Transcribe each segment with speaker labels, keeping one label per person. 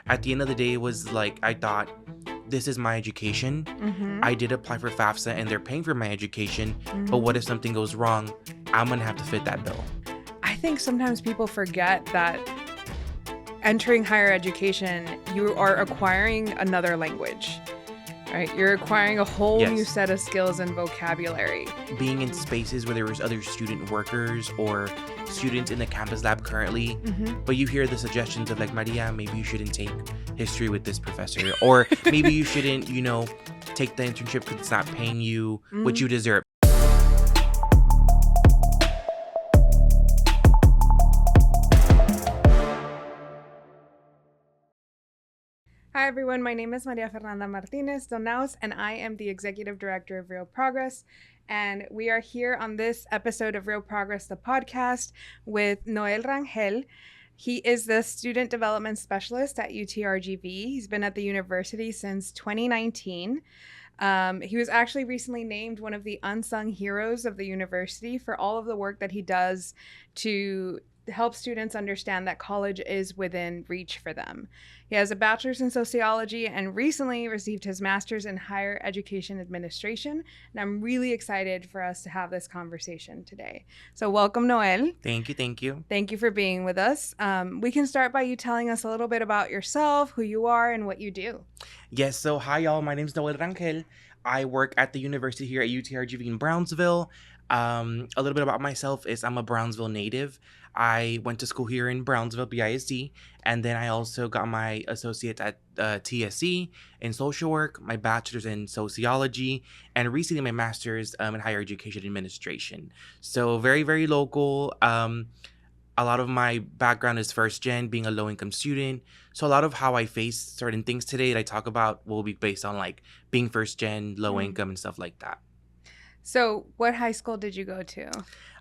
Speaker 1: at the end of the day, it was like I thought, this is my education. I did apply for FAFSA and they're paying for my education. But what if something goes wrong? I'm going to have to fit that bill.
Speaker 2: I think sometimes people forget that entering higher education, you are acquiring another language, right? You're acquiring a whole new set of skills and vocabulary.
Speaker 1: Being in spaces where there was other student workers or students in the campus lab currently, but you hear the suggestions of like, Maria, maybe you shouldn't take history with this professor, or maybe you shouldn't, take the internship because it's not paying you what you deserve.
Speaker 2: Hi everyone, my name is Maria Fernanda Martinez-Donaus, and I am the Executive Director of RioProgress. And we are here on this episode of RioProgress, the podcast, with Noel Rangel. He is the Student Development Specialist at UTRGV. He's been at the university since 2019. He was actually recently named one of the unsung heroes of the university for all of the work that he does to help students understand that college is within reach for them. He has a bachelor's in sociology and recently received his master's in higher education administration. And I'm really excited for us to have this conversation today. So welcome, Noel.
Speaker 1: Thank you.
Speaker 2: Thank you for being with us. We can start by you telling us a little bit about yourself, who you are, and what you do.
Speaker 1: Yes, so hi y'all, my name is Noel Rangel. I work at the university here at UTRGV in Brownsville. A little bit about myself is I'm a Brownsville native. I went to school here in Brownsville, BISD, and then I also got my associate at TSC in social work, my bachelor's in sociology, and recently my master's in higher education administration. So very, very local. A lot of my background is first gen, being a low-income student. So a lot of how I face certain things today that I talk about will be based on like being first gen, low income, and stuff like that.
Speaker 2: So what high school did you go to?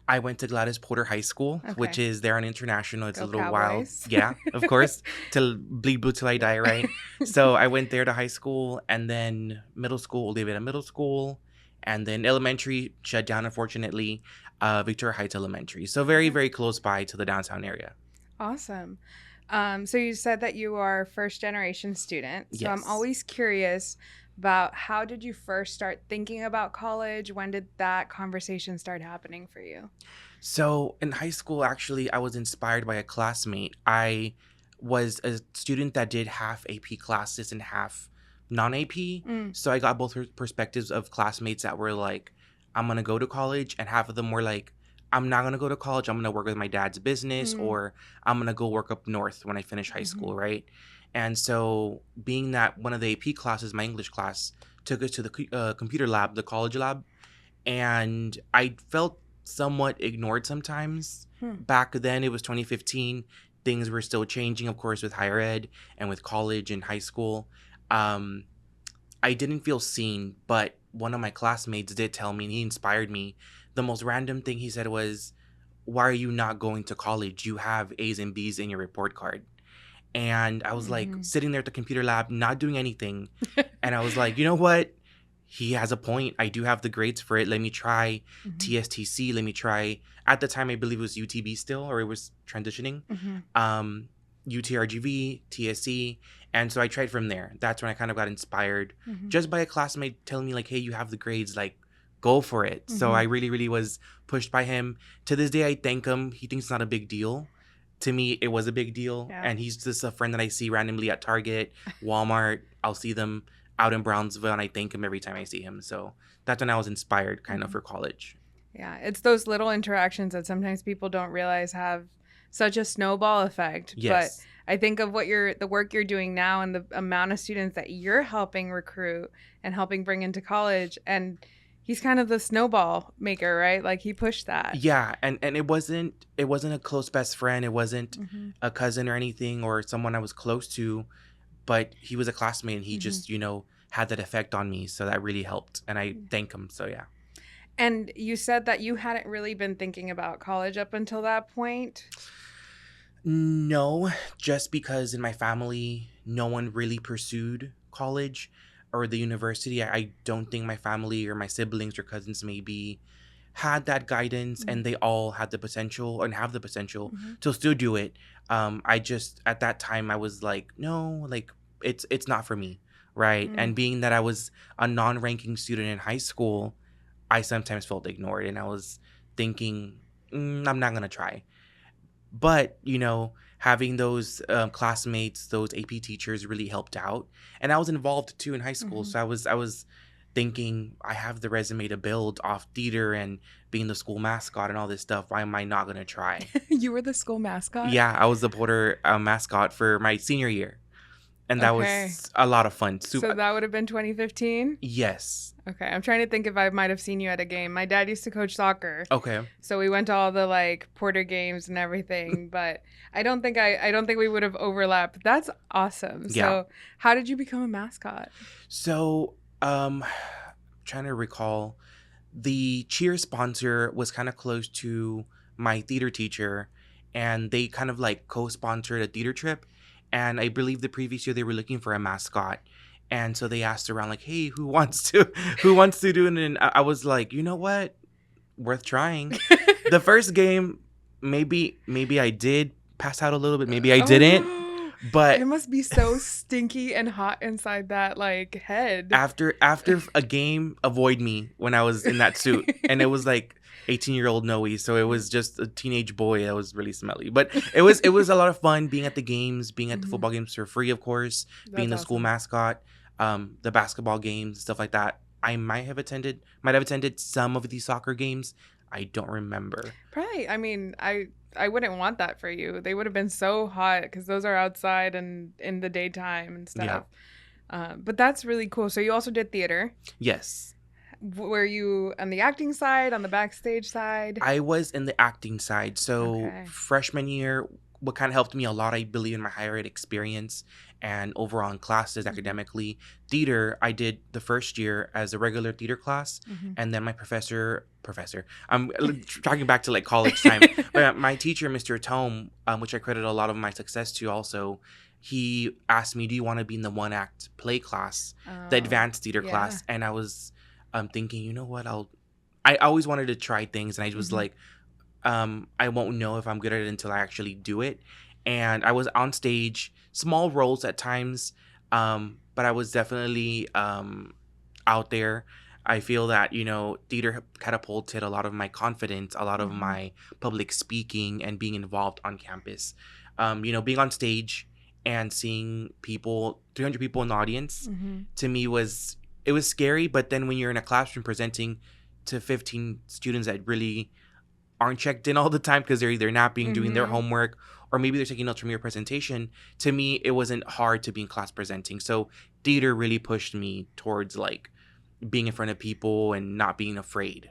Speaker 1: I went to Gladys Porter High School, which is there on International. It's
Speaker 2: Go
Speaker 1: a little
Speaker 2: Cowboys.
Speaker 1: wild. Yeah, of course. Till bleed blue till I die, right? So I went there to high school, and then middle school, Olivia Middle School, and then elementary shut down, unfortunately, Victoria Heights Elementary. So very, very close by to the downtown area.
Speaker 2: Awesome. So you said that you are a first generation student. So I'm
Speaker 1: Yes.
Speaker 2: always curious about how did you first start thinking about college? When did that conversation start happening for you?
Speaker 1: So in high school, actually, I was inspired by a classmate. I was a student that did half AP classes and half non-AP. So I got both perspectives of classmates that were like, I'm going to go to college. And half of them were like, I'm not going to go to college. I'm going to work with my dad's business, or I'm going to go work up north when I finish high school, right? And so being that one of the AP classes, my English class, took us to the computer lab, the college lab, and I felt somewhat ignored sometimes. Back then, it was 2015. Things were still changing, of course, with higher ed and with college and high school. I didn't feel seen, but one of my classmates did tell me, and he inspired me. The most random thing he said was, why are you not going to college? You have A's and B's in your report card. And I was like sitting there at the computer lab, not doing anything. And I was like, you know what? He has a point. I do have the grades for it. Let me try TSTC. Let me try. At the time, I believe it was UTB still, or it was transitioning. UTRGV, TSC. And so I tried from there. That's when I kind of got inspired just by a classmate telling me like, hey, you have the grades, like go for it. So I really, really was pushed by him. To this day, I thank him. He thinks it's not a big deal. To me, it was a big deal.
Speaker 2: Yeah.
Speaker 1: And he's just a friend that I see randomly at Target, Walmart. I'll see them out in Brownsville, and I thank him every time I see him. So that's when I was inspired kind of for college.
Speaker 2: Yeah, it's those little interactions that sometimes people don't realize have such a snowball effect.
Speaker 1: Yes.
Speaker 2: But I think of the work you're doing now and the amount of students that you're helping recruit and helping bring into college, and he's kind of the snowball maker, right? Like he pushed that.
Speaker 1: Yeah, and it wasn't a close best friend. It wasn't a cousin or anything or someone I was close to, but he was a classmate and he just, had that effect on me. So that really helped. And I thank him. So yeah.
Speaker 2: And you said that you hadn't really been thinking about college up until that point.
Speaker 1: No, just because in my family, no one really pursued college or the university. I don't think my family or my siblings or cousins maybe had that guidance,
Speaker 2: Mhm.
Speaker 1: and they all had the potential and have the potential
Speaker 2: Mhm.
Speaker 1: to still do it. I just at that time I was like, no, like it's not for me, right? And
Speaker 2: Mm.
Speaker 1: being that I was a non-ranking student in high school, I sometimes felt ignored, and I was thinking, I'm not gonna try. But having those classmates, those AP teachers really helped out, and I was involved too in high school.
Speaker 2: Mhm.
Speaker 1: So I was thinking, I have the resume to build off theater and being the school mascot and all this stuff. Why am I not gonna try?
Speaker 2: You were the school mascot?
Speaker 1: Yeah, I was the Porter mascot for my senior year, and that
Speaker 2: Okay.
Speaker 1: was a lot of fun.
Speaker 2: So that would have been 2015?
Speaker 1: Yes.
Speaker 2: Okay. I'm trying to think if I might have seen you at a game. My dad used to coach soccer.
Speaker 1: Okay.
Speaker 2: So we went to all the like Porter games and everything, but I don't think we would have overlapped. That's awesome.
Speaker 1: Yeah.
Speaker 2: So how did you become a mascot?
Speaker 1: So, trying to recall, the cheer sponsor was kind of close to my theater teacher, and they kind of like co-sponsored a theater trip. And I believe the previous year they were looking for a mascot, and so they asked around like, "Hey, who wants to do it?" And I was like, you know what, worth trying. The first game, maybe I did pass out a little bit, maybe I
Speaker 2: Oh,
Speaker 1: didn't,
Speaker 2: no.
Speaker 1: but
Speaker 2: It must be so stinky and hot inside that like head.
Speaker 1: after a game, avoid me when I was in that suit, and it was like 18-year-old Noe, so it was just a teenage boy that was really smelly. But it was a lot of fun being at the games, being at the football games for free, of course, being the
Speaker 2: That's
Speaker 1: school
Speaker 2: awesome.
Speaker 1: mascot, the basketball games, stuff like that. I might have attended some of these soccer games. I don't remember.
Speaker 2: Probably. I mean, I wouldn't want that for you. They would have been so hot because those are outside and in the daytime and
Speaker 1: Yeah.
Speaker 2: stuff. But that's really cool. So you also did theater.
Speaker 1: Yes.
Speaker 2: Were you on the acting side, on the backstage side?
Speaker 1: I was in the acting side. So
Speaker 2: Okay.
Speaker 1: freshman year, what kind of helped me a lot, I believe, in my higher ed experience and overall in classes academically. Theater, I did the first year as a regular theater class,
Speaker 2: Mhm.
Speaker 1: and then my professor, I'm talking back to like college time, but my teacher, Mr. Tome, which I credit a lot of my success to also, he asked me, do you want to be in the one act play class, the
Speaker 2: Oh,
Speaker 1: advanced theater
Speaker 2: yeah.
Speaker 1: class? And I was thinking, you know what, I always wanted to try things, and I was
Speaker 2: Mhm.
Speaker 1: like, I won't know if I'm good at it until I actually do it. And I was on stage, small roles at times, but I was definitely out there. I feel that, theater catapulted a lot of my confidence, a lot of
Speaker 2: Mhm.
Speaker 1: my public speaking, and being involved on campus. Being on stage and seeing 300 people in the audience,
Speaker 2: Mhm.
Speaker 1: to me it was scary. But then when you're in a classroom presenting to 15 students that really aren't checked in all the time because they're either napping, doing their
Speaker 2: Mhm.
Speaker 1: homework, or maybe they're taking notes from your presentation. To me, it wasn't hard to be in class presenting. So theater really pushed me towards like being in front of people and not being afraid.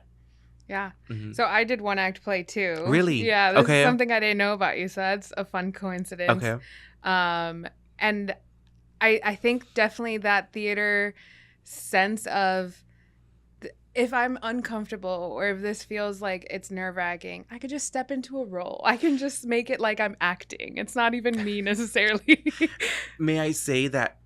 Speaker 2: Yeah.
Speaker 1: Mhm.
Speaker 2: So I did one act play too.
Speaker 1: Really?
Speaker 2: Yeah, this is
Speaker 1: Okay.
Speaker 2: something I didn't know about you, so that's a fun coincidence.
Speaker 1: Okay.
Speaker 2: And I think definitely that theater sense of if I'm uncomfortable or if this feels like it's nerve-wracking, I could just step into a role. I can just make it like I'm acting. It's not even me necessarily.
Speaker 1: May I say that?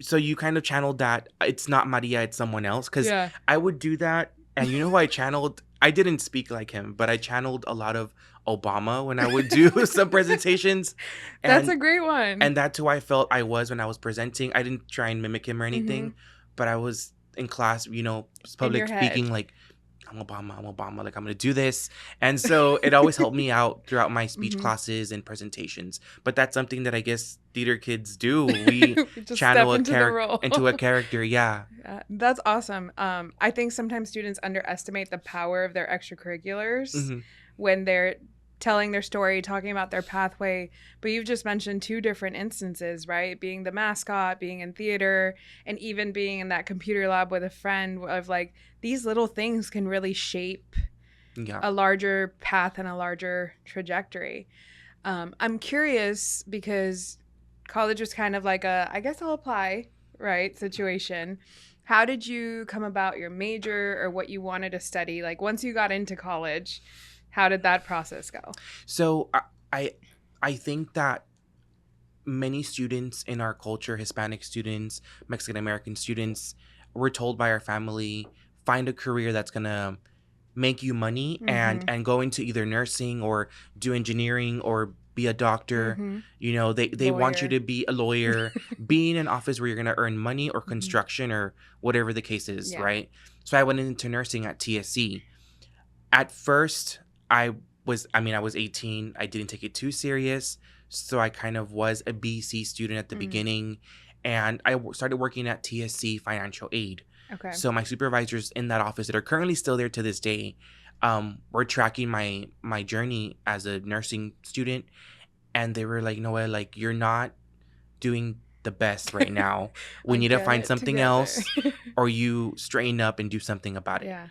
Speaker 1: So you kind of channeled that it's not Maria, it's someone else. Because
Speaker 2: Yeah.
Speaker 1: I would do that, and you know who I channeled? I didn't speak like him, but I channeled a lot of Obama when I would do some presentations,
Speaker 2: That's
Speaker 1: and
Speaker 2: a great one.
Speaker 1: and that's who I felt I was when I was presenting. I didn't try and mimic him or anything, but I was in class, public
Speaker 2: your head.
Speaker 1: speaking, like, I'm Obama, like, I'm gonna do this. And so it always helped me out throughout my speech classes and presentations. But that's something that I guess theater kids do. We
Speaker 2: Just
Speaker 1: channel
Speaker 2: step into the role.
Speaker 1: into a character. Yeah.
Speaker 2: Yeah, that's awesome. I think sometimes students underestimate the power of their extracurriculars
Speaker 1: Mhm.
Speaker 2: when they're telling their story, talking about their pathway. But you've just mentioned two different instances, right? Being the mascot, being in theater, and even being in that computer lab with a friend of like, these little things can really shape
Speaker 1: Yeah.
Speaker 2: a larger path and a larger trajectory. I'm curious because college was kind of like I guess I'll apply, right, situation. How did you come about your major or what you wanted to study? Like once you got into college, how did that process go?
Speaker 1: So I think that many students in our culture, Hispanic students, Mexican American students, were told by our family, find a career that's gonna make you money and go into either nursing or do engineering or be a doctor. They want you
Speaker 2: Lawyer.
Speaker 1: to be a lawyer, be in an office where you're going to earn money or construction or whatever the case is,
Speaker 2: Yeah.
Speaker 1: right? So I went into nursing at TSC. At first, I was 18. I didn't take it too serious. So I kind of was a BC student at the beginning. And I started working at TSC Financial Aid.
Speaker 2: Okay.
Speaker 1: So my supervisors in that office that are currently still there to this day were tracking my journey as a nursing student. And they were like, Noel, like, you're not doing the best right now. We need to find something else or you straighten up and do something about it.
Speaker 2: Yeah.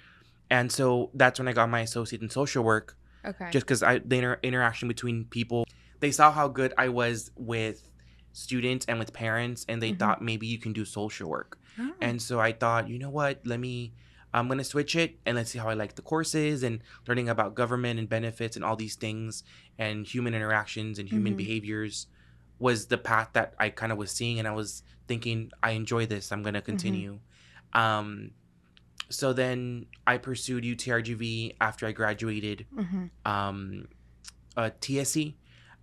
Speaker 1: And so that's when I got my associate in social work.
Speaker 2: Okay.
Speaker 1: Just because the interaction between people, they saw how good I was with students and with parents, and they thought maybe you can do social work.
Speaker 2: Oh.
Speaker 1: And so I thought, you know what, I'm going to switch it and let's see how I like the courses and learning about government and benefits and all these things and human interactions and human behaviors was the path that I kind of was seeing. And I was thinking, I enjoy this. I'm going to continue. So then I pursued UTRGV after I graduated TSC,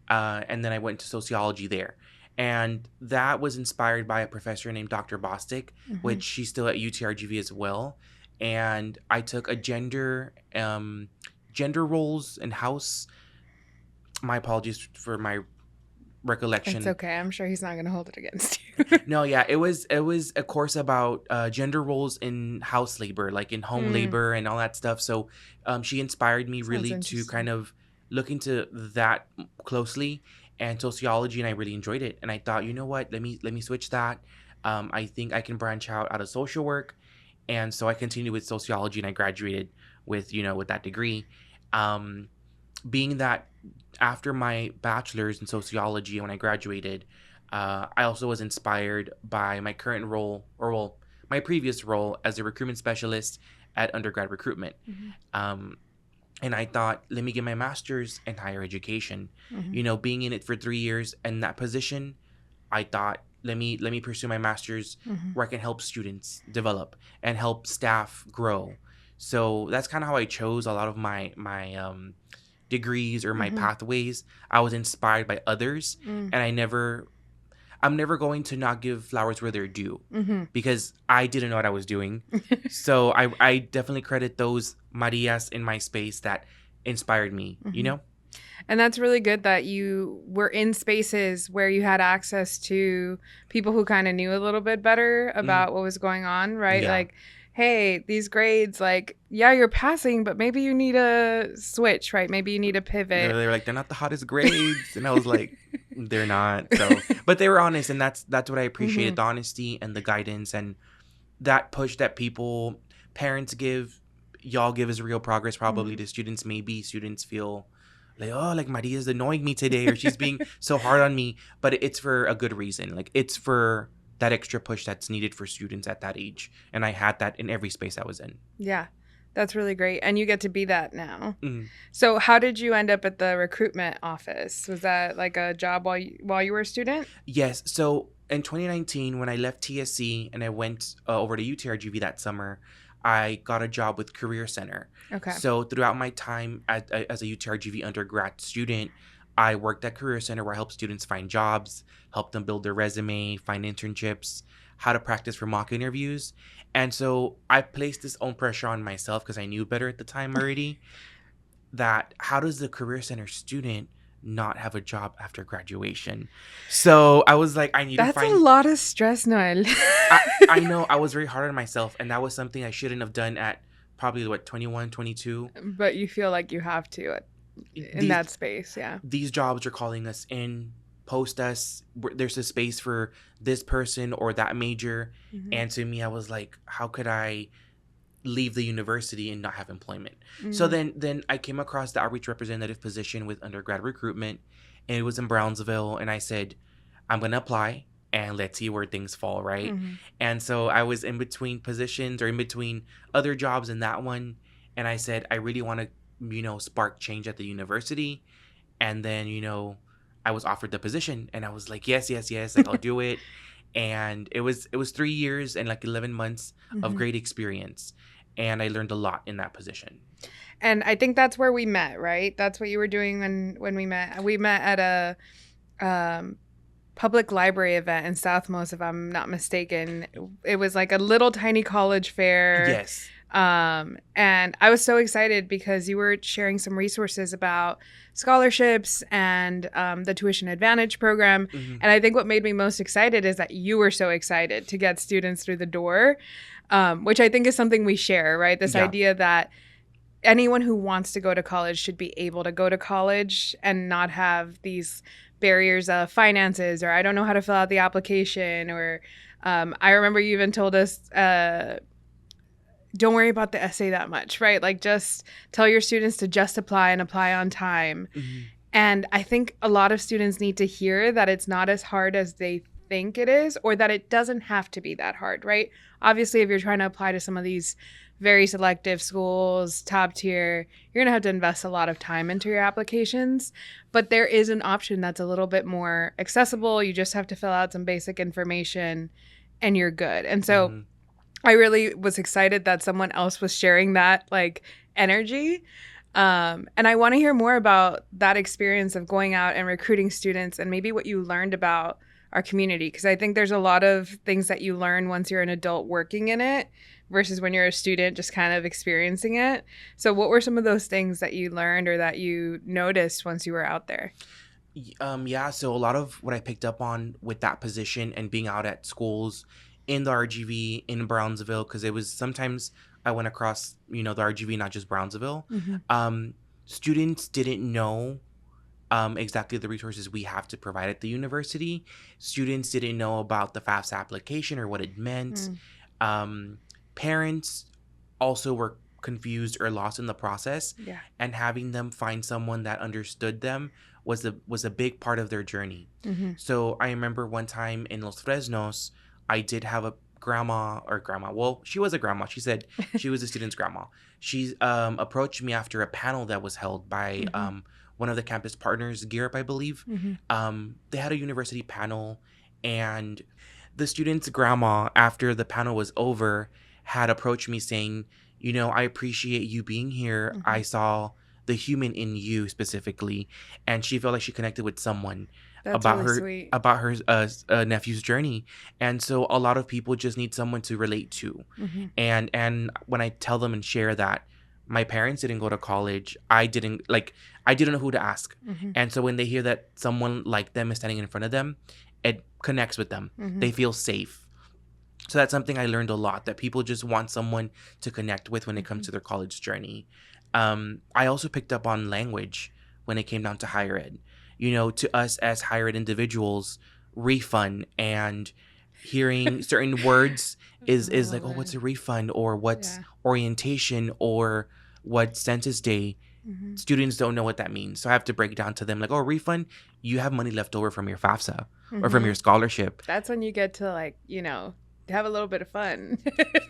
Speaker 1: and then I went to sociology there. And that was inspired by a professor named Dr. Bostic, which she's still at UTRGV as well. And I took a gender roles and house. My apologies for my recollection.
Speaker 2: It's okay. I'm sure he's not going to hold it against you.
Speaker 1: No, yeah, it was a course about gender roles in house labor, like in home labor and all that stuff. So she inspired me really to kind of look into that closely and sociology, and I really enjoyed it. And I thought, you know what, let me switch that. I think I can branch out of social work, and so I continued with sociology, and I graduated with that degree. Being that after my bachelor's in sociology, when I graduated, I also was inspired by my current role, my previous role as a recruitment specialist at undergrad recruitment. And I thought, let me get my master's in higher education. Being in it for 3 years and that position, I thought, let me pursue my master's where I can help students develop and help staff grow. So that's kind of how I chose a lot of my degrees or my pathways. I was inspired by others, and I'm never going to not give flowers where they're due because I didn't know what I was doing. So I definitely credit those Marias in my space that inspired me,
Speaker 2: And that's really good that you were in spaces where you had access to people who kind of knew a little bit better about what was going on, right?
Speaker 1: Yeah.
Speaker 2: Like, hey, these grades, like, yeah, you're passing, but maybe you need a switch, right? Maybe you need a pivot.
Speaker 1: They were like, they're not the hottest grades. And I was like, they're not. So, but they were honest. And that's what I appreciated, the honesty and the guidance and that push that parents give, y'all give as RioProgress probably to students. Maybe students feel like, oh, like Maria's annoying me today or she's being so hard on me. But it's for a good reason. Like it's for that extra push that's needed for students at that age. And I had that in every space I was in.
Speaker 2: Yeah, that's really great. And you get to be that now. So how did you end up at the recruitment office? Was that like a job while you were a student?
Speaker 1: Yes. So in 2019, when I left TSC and I went over to UTRGV that summer, I got a job with Career Center.
Speaker 2: Okay.
Speaker 1: So throughout my time as a UTRGV undergrad student, I worked at Career Center where I helped students find jobs, help them build their resume, find internships, how to practice for mock interviews. And so I placed this own pressure on myself because I knew better at the time already that how does the Career Center student not have a job after graduation? So I was like, I need to find...
Speaker 2: That's a lot of stress, Noel.
Speaker 1: I know. I was very hard on myself, and that was something I shouldn't have done at probably 21, 22.
Speaker 2: But you feel like you have to in that space, yeah.
Speaker 1: These jobs are calling us in, post us. There's a space for this person or that major. And to me, I was like, how could I leave the university and not have employment? So then I came across the outreach representative position with undergrad recruitment, and it was in Brownsville. And I said, I'm going to apply and let's see where things fall, right? And so I was in between positions or in between other jobs in that one. And I said, I really want to, spark change at the university. And then, I was offered the position and I was like, yes, like I'll do it. And it was 3 years and like 11 months of great experience. and I learned a lot in that position.
Speaker 2: And I think that's where we met, right? That's what you were doing when we met. We met at a public library event in Southmost, if I'm not mistaken. It was like a little tiny college fair.
Speaker 1: Yes.
Speaker 2: And I was so excited because you were sharing some resources about scholarships and the tuition advantage program.
Speaker 1: Mm-hmm.
Speaker 2: And I think what made me most excited is that you were so excited to get students through the door, which I think is something we share, right? This idea that anyone who wants to go to college should be able to go to college and not have these barriers of finances, or I don't know how to fill out the application, or I remember you even told us, don't worry about the essay that much, right? Like, just tell your students to just apply and apply on time.
Speaker 1: Mm-hmm.
Speaker 2: And I think a lot of students need to hear that it's not as hard as they think it is, or that it doesn't have to be that hard, right? Obviously, if you're trying to apply to some of these very selective schools, top tier, you're going to have to invest a lot of time into your applications. But there is an option that's a little bit more accessible. You just have to fill out some basic information and you're good. And so I really was excited that someone else was sharing that like energy. And I want to hear more about that experience of going out and recruiting students and maybe what you learned about our community. Because I think there's a lot of things that you learn once you're an adult working in it versus when you're a student just kind of experiencing it. So what were some of those things that you learned or that you noticed once you were out there?
Speaker 1: So a lot of what I picked up on with that position and being out at schools in the RGV in Brownsville, because it was sometimes I went across, the RGV, not just Brownsville.
Speaker 2: Mm-hmm.
Speaker 1: Students didn't know exactly the resources we have to provide at the university. Students didn't know about the FAFSA application or what it meant. Parents also were confused or lost in the process, and having them find someone that understood them was a big part of their journey.
Speaker 2: Mm-hmm.
Speaker 1: So I remember one time in Los Fresnos, I did have a grandma. Well, she was a grandma. She said she was a student's grandma. She approached me after a panel that was held by one of the campus partners, GEARUP, I believe. They had a university panel, and the student's grandma, after the panel was over, had approached me saying, I appreciate you being here. I saw the human in you specifically, and she felt like she connected with someone about her nephew's journey. And so a lot of people just need someone to relate to. And when I tell them and share that my parents didn't go to college, I didn't know who to ask. And so when they hear that someone like them is standing in front of them, it connects with them. They feel safe. So that's something I learned a lot, that people just want someone to connect with when it comes to their college journey. I also picked up on language when it came down to higher ed. To us as higher ed individuals, refund and hearing certain words is like, oh, what's a refund, or what's orientation, or what census day. Students don't know what that means. So I have to break it down to them like, oh, refund, you have money left over from your FAFSA or from your scholarship.
Speaker 2: That's when you get to have a little bit of fun.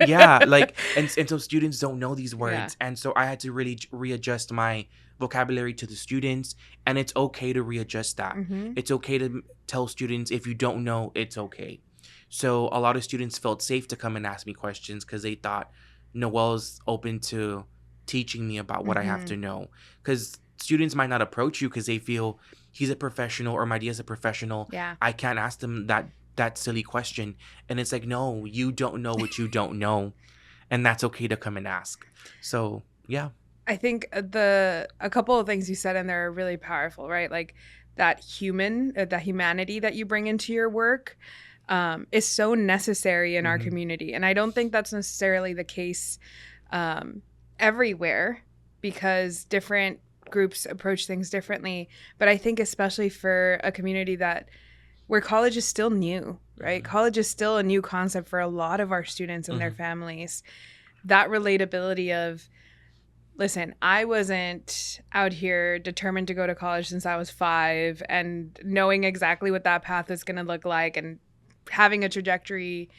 Speaker 1: And so students don't know these words. And so I had to really readjust my vocabulary to the students, and it's okay to readjust that. It's okay to tell students if you don't know, it's okay. So a lot of students felt safe to come and ask me questions because they thought Noel's open to teaching me about what I have to know. Because students might not approach you because they feel he's a professional or Maria's a professional. I can't ask them that silly question. And it's like, no, you don't know what you don't know. And that's okay to come and ask. So, yeah.
Speaker 2: I think a couple of things you said in there are really powerful, right? Like that humanity that you bring into your work is so necessary in our community. And I don't think that's necessarily the case everywhere, because different groups approach things differently. But I think especially for a community where college is still new, right? College is still a new concept for a lot of our students and their families. That relatability of, listen, I wasn't out here determined to go to college since I was 5 and knowing exactly what that path is going to look like and having a trajectory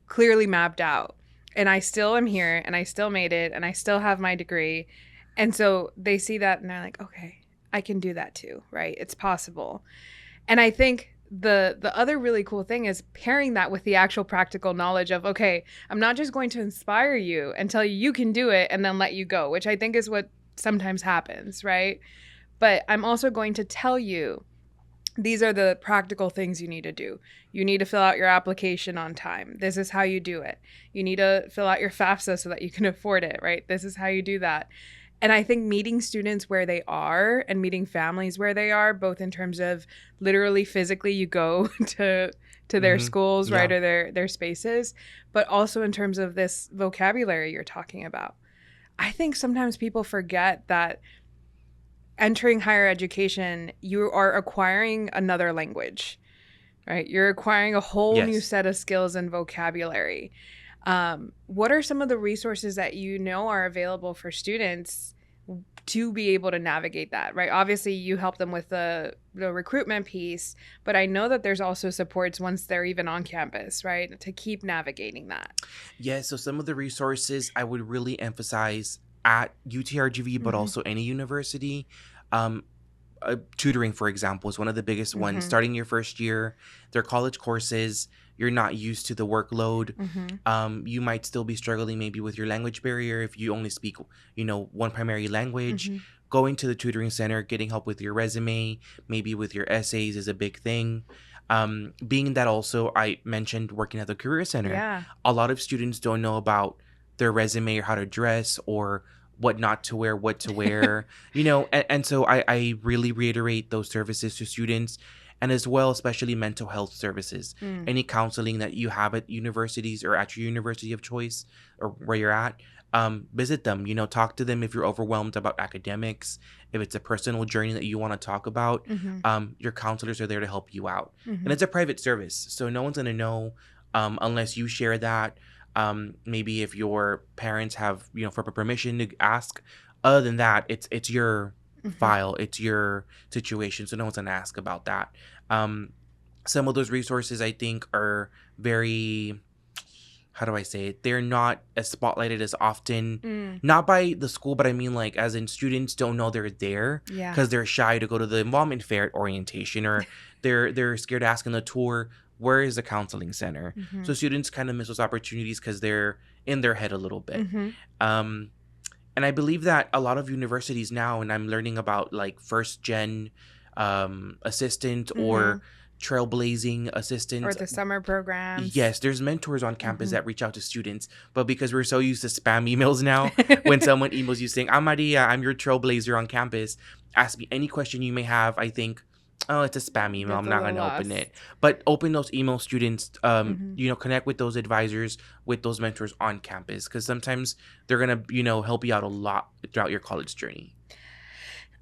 Speaker 2: clearly mapped out. And I still am here, and I still made it, and I still have my degree. And so they see that and they're like, okay, I can do that too, right? It's possible. And I think the other really cool thing is pairing that with the actual practical knowledge of, okay, I'm not just going to inspire you and tell you you can do it and then let you go, which I think is what sometimes happens, right? But I'm also going to tell you these are the practical things you need to do. You need to fill out your application on time. This is how you do it. You need to fill out your FAFSA so that you can afford it, right? This is how you do that. And I think meeting students where they are and meeting families where they are, both in terms of literally physically you go to their schools, right, or their spaces, but also in terms of this vocabulary you're talking about. I think sometimes people forget that entering higher education, you are acquiring another language, right? You're acquiring a whole new set of skills and vocabulary. What are some of the resources that you know are available for students to be able to navigate that, right? Obviously, you help them with the recruitment piece, but I know that there's also supports once they're even on campus, right? To keep navigating that.
Speaker 1: Yeah, so some of the resources I would really emphasize at UTRGV, but also any university. Tutoring, for example, is one of the biggest ones. Starting your first year, their college courses, you're not used to the workload. You might still be struggling maybe with your language barrier if you only speak, one primary language. Going to the tutoring center, getting help with your resume, maybe with your essays is a big thing. Being that also, I mentioned working at the career center.
Speaker 2: Yeah.
Speaker 1: A lot of students don't know about their resume or how to dress or what not to wear, what to wear, and so I really reiterate those services to students, and as well, especially mental health services. Any counseling that you have at universities or at your university of choice or where you're at, visit them, talk to them if you're overwhelmed about academics, if it's a personal journey that you want to talk about, your counselors are there to help you out. And it's a private service, so no one's going to know unless you share that. Maybe if your parents have, for permission to ask. Other than that, it's your file, it's your situation, so no one's gonna ask about that. Some of those resources I think are very, how do I say it? They're not as spotlighted as often, not by the school, but I mean like as in students don't know they're there because they're shy to go to the involvement fair at orientation, or they're scared to ask in the tour, where is the counseling center? So students kind of miss those opportunities because they're in their head a little bit. And I believe that a lot of universities now, and I'm learning about like first gen assistant or trailblazing assistants.
Speaker 2: Or the summer programs.
Speaker 1: Yes, there's mentors on campus that reach out to students. But because we're so used to spam emails now, when someone emails you saying, I'm Maria, I'm your trailblazer on campus, ask me any question you may have, I think, oh, it's a spam email. I'm not going to open it. But open those email, students, connect with those advisors, with those mentors on campus, because sometimes they're going to, help you out a lot throughout your college journey.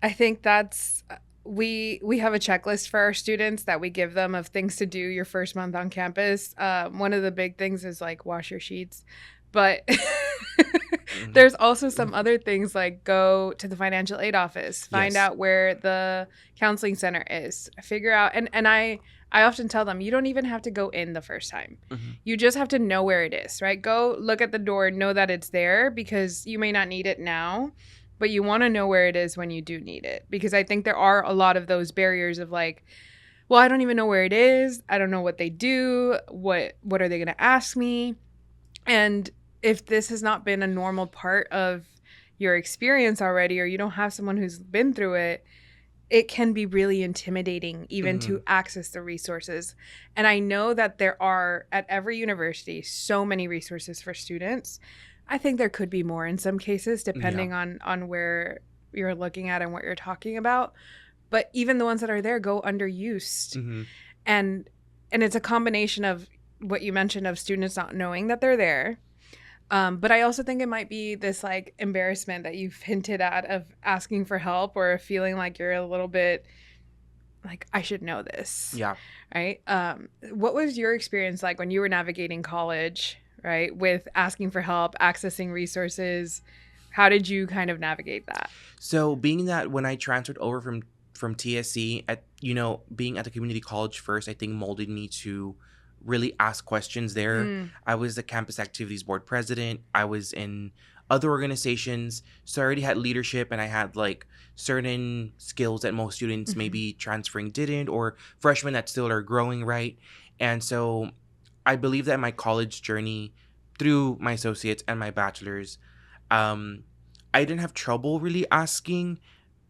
Speaker 2: I think that's, we have a checklist for our students that we give them of things to do your first month on campus. One of the big things is like wash your sheets. But there's also some other things like go to the financial aid office, find out where the counseling center is, figure out. And I often tell them, you don't even have to go in the first time. You just have to know where it is, right? Go look at the door, know that it's there, because you may not need it now, but you want to know where it is when you do need it. Because I think there are a lot of those barriers of like, well, I don't even know where it is. I don't know what they do. What are they going to ask me? And if this has not been a normal part of your experience already, or you don't have someone who's been through it, it can be really intimidating even to access the resources. And I know that there are at every university so many resources for students. I think there could be more in some cases, depending on where you're looking at and what you're talking about. But even the ones that are there go underused. And it's a combination of what you mentioned of students not knowing that they're there. But I also think it might be this like embarrassment that you've hinted at of asking for help, or feeling like you're a little bit like, I should know this.
Speaker 1: Yeah.
Speaker 2: Right. What was your experience like when you were navigating college, right? With asking for help, accessing resources. How did you kind of navigate that?
Speaker 1: So being that when I transferred over from TSC at, being at the community college first, I think molded me to really ask questions there. I was the campus activities board president. I was in other organizations. So I already had leadership, and I had like certain skills that most students maybe transferring didn't, or freshmen that still are growing, right? And so I believe that my college journey, through my associates and my bachelor's, um, I didn't have trouble really asking,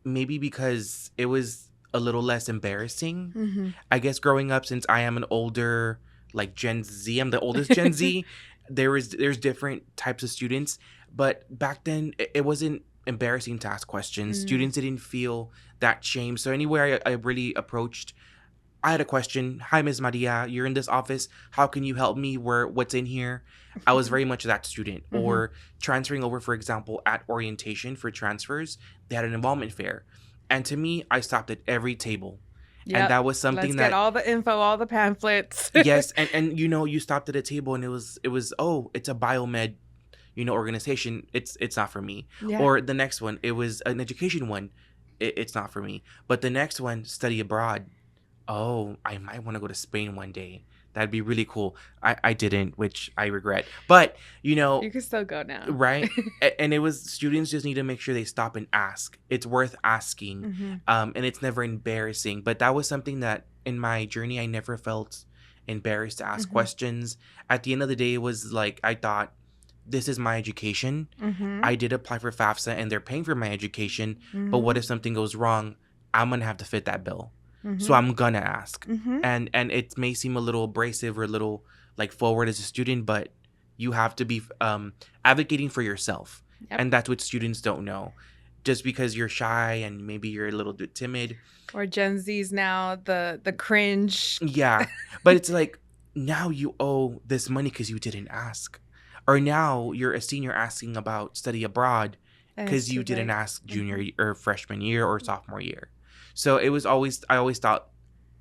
Speaker 1: maybe because it was a little less embarrassing. I guess growing up, since I am an older, like Gen Z, I'm the oldest Gen Z. There's different types of students, but back then it wasn't embarrassing to ask questions. Students didn't feel that shame. So anywhere I really approached, I had a question. Hi, Ms. Maria. You're in this office. How can you help me? What's in here? I was very much that student. Or transferring over, for example, at orientation for transfers, they had an involvement fair. And to me, I stopped at every table. And that was something
Speaker 2: Let's
Speaker 1: that
Speaker 2: get all the info, all the pamphlets.
Speaker 1: yes, and you stopped at a table, and it was oh, it's a biomed, organization. It's not for me.
Speaker 2: Yeah.
Speaker 1: Or the next one, it was an education one. It's not for me. But the next one, study abroad. Oh, I might want to go to Spain one day. That'd be really cool. I didn't, which I regret. But,
Speaker 2: You can still go now.
Speaker 1: right? And it was, students just need to make sure they stop and ask. It's worth asking. And it's never embarrassing. But that was something that in my journey, I never felt embarrassed to ask questions. At the end of the day, it was like, I thought, this is my education. I did apply for FAFSA, and they're paying for my education. But what if something goes wrong? I'm going to have to fit that bill. So I'm gonna ask. And it may seem a little abrasive or a little like forward as a student, but you have to be advocating for yourself. And that's what students don't know. Just because you're shy and maybe you're a little bit timid,
Speaker 2: or Gen Z's now, the cringe.
Speaker 1: yeah, but it's like, now you owe this money because you didn't ask. Or now you're a senior asking about study abroad because you didn't ask junior or freshman year or sophomore year. So I always thought,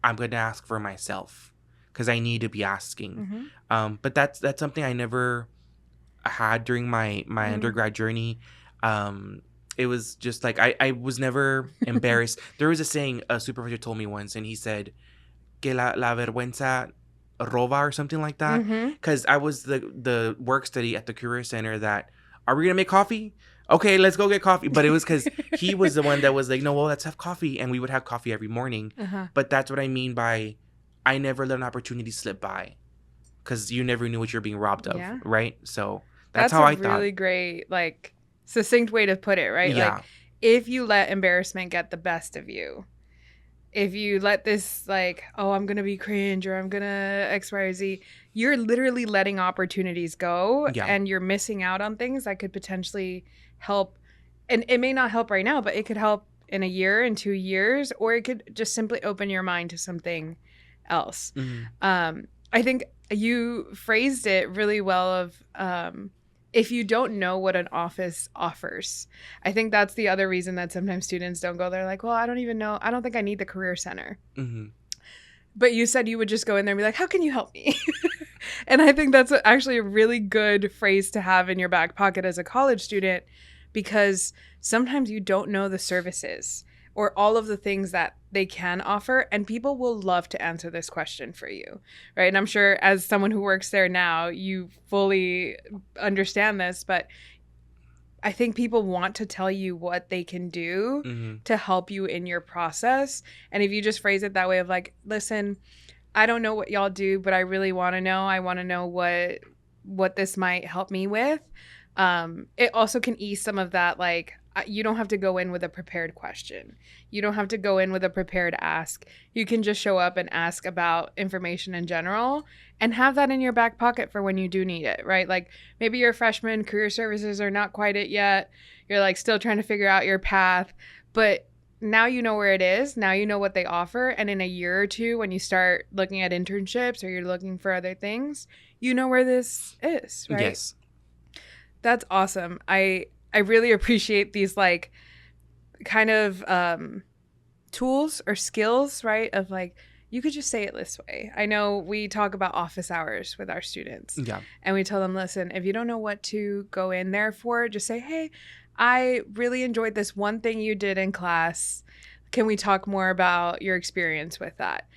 Speaker 1: I'm going to ask for myself because I need to be asking. But that's something I never had during my undergrad journey. It was just like, I was never embarrassed. There was a saying a supervisor told me once, and he said, que la vergüenza roba, or something like that. Because I was the work study at the career center that, are we going to make coffee? Okay, let's go get coffee. But it was because he was the one that was like, no, well, let's have coffee. And we would have coffee every morning. But that's what I mean by, I never let an opportunity slip by, because you never knew what you're being robbed of, right? So that's how I thought. That's a
Speaker 2: really great, like, succinct way to put it, right?
Speaker 1: Yeah.
Speaker 2: Like, if you let embarrassment get the best of you, if you let this, like, oh, I'm going to be cringe, or I'm going to X, Y, or Z, you're literally letting opportunities go, and you're missing out on things that could potentially help. And it may not help right now, but it could help in a year, in 2 years, or it could just simply open your mind to something else. I think you phrased it really well of, if you don't know what an office offers. I think that's the other reason that sometimes students don't go there. Like, well, I don't even know. I don't think I need the career center. But you said you would just go in there and be like, how can you help me? And I think that's actually a really good phrase to have in your back pocket as a college student, because sometimes you don't know the services or all of the things that they can offer, and people will love to answer this question for you, right? And I'm sure as someone who works there now, you fully understand this, but I think people want to tell you what they can do to help you in your process. And if you just phrase it that way of like, listen, I don't know what y'all do, but I really want to know. I want to know what this might help me with. It also can ease some of that, like, you don't have to go in with a prepared question. You don't have to go in with a prepared ask. You can just show up and ask about information in general and have that in your back pocket for when you do need it, right? Like, maybe you're a freshman, career services are not quite it yet. You're like still trying to figure out your path, but now you know where it is. Now you know what they offer. And in a year or two, when you start looking at internships or you're looking for other things, you know where this is, right?
Speaker 1: Yes.
Speaker 2: That's awesome. I really appreciate these, like, kind of tools or skills, right? Of like, you could just say it this way. I know we talk about office hours with our students.
Speaker 1: Yeah.
Speaker 2: And we tell them, listen, if you don't know what to go in there for, just say, hey, I really enjoyed this one thing you did in class. Can we talk more about your experience with that?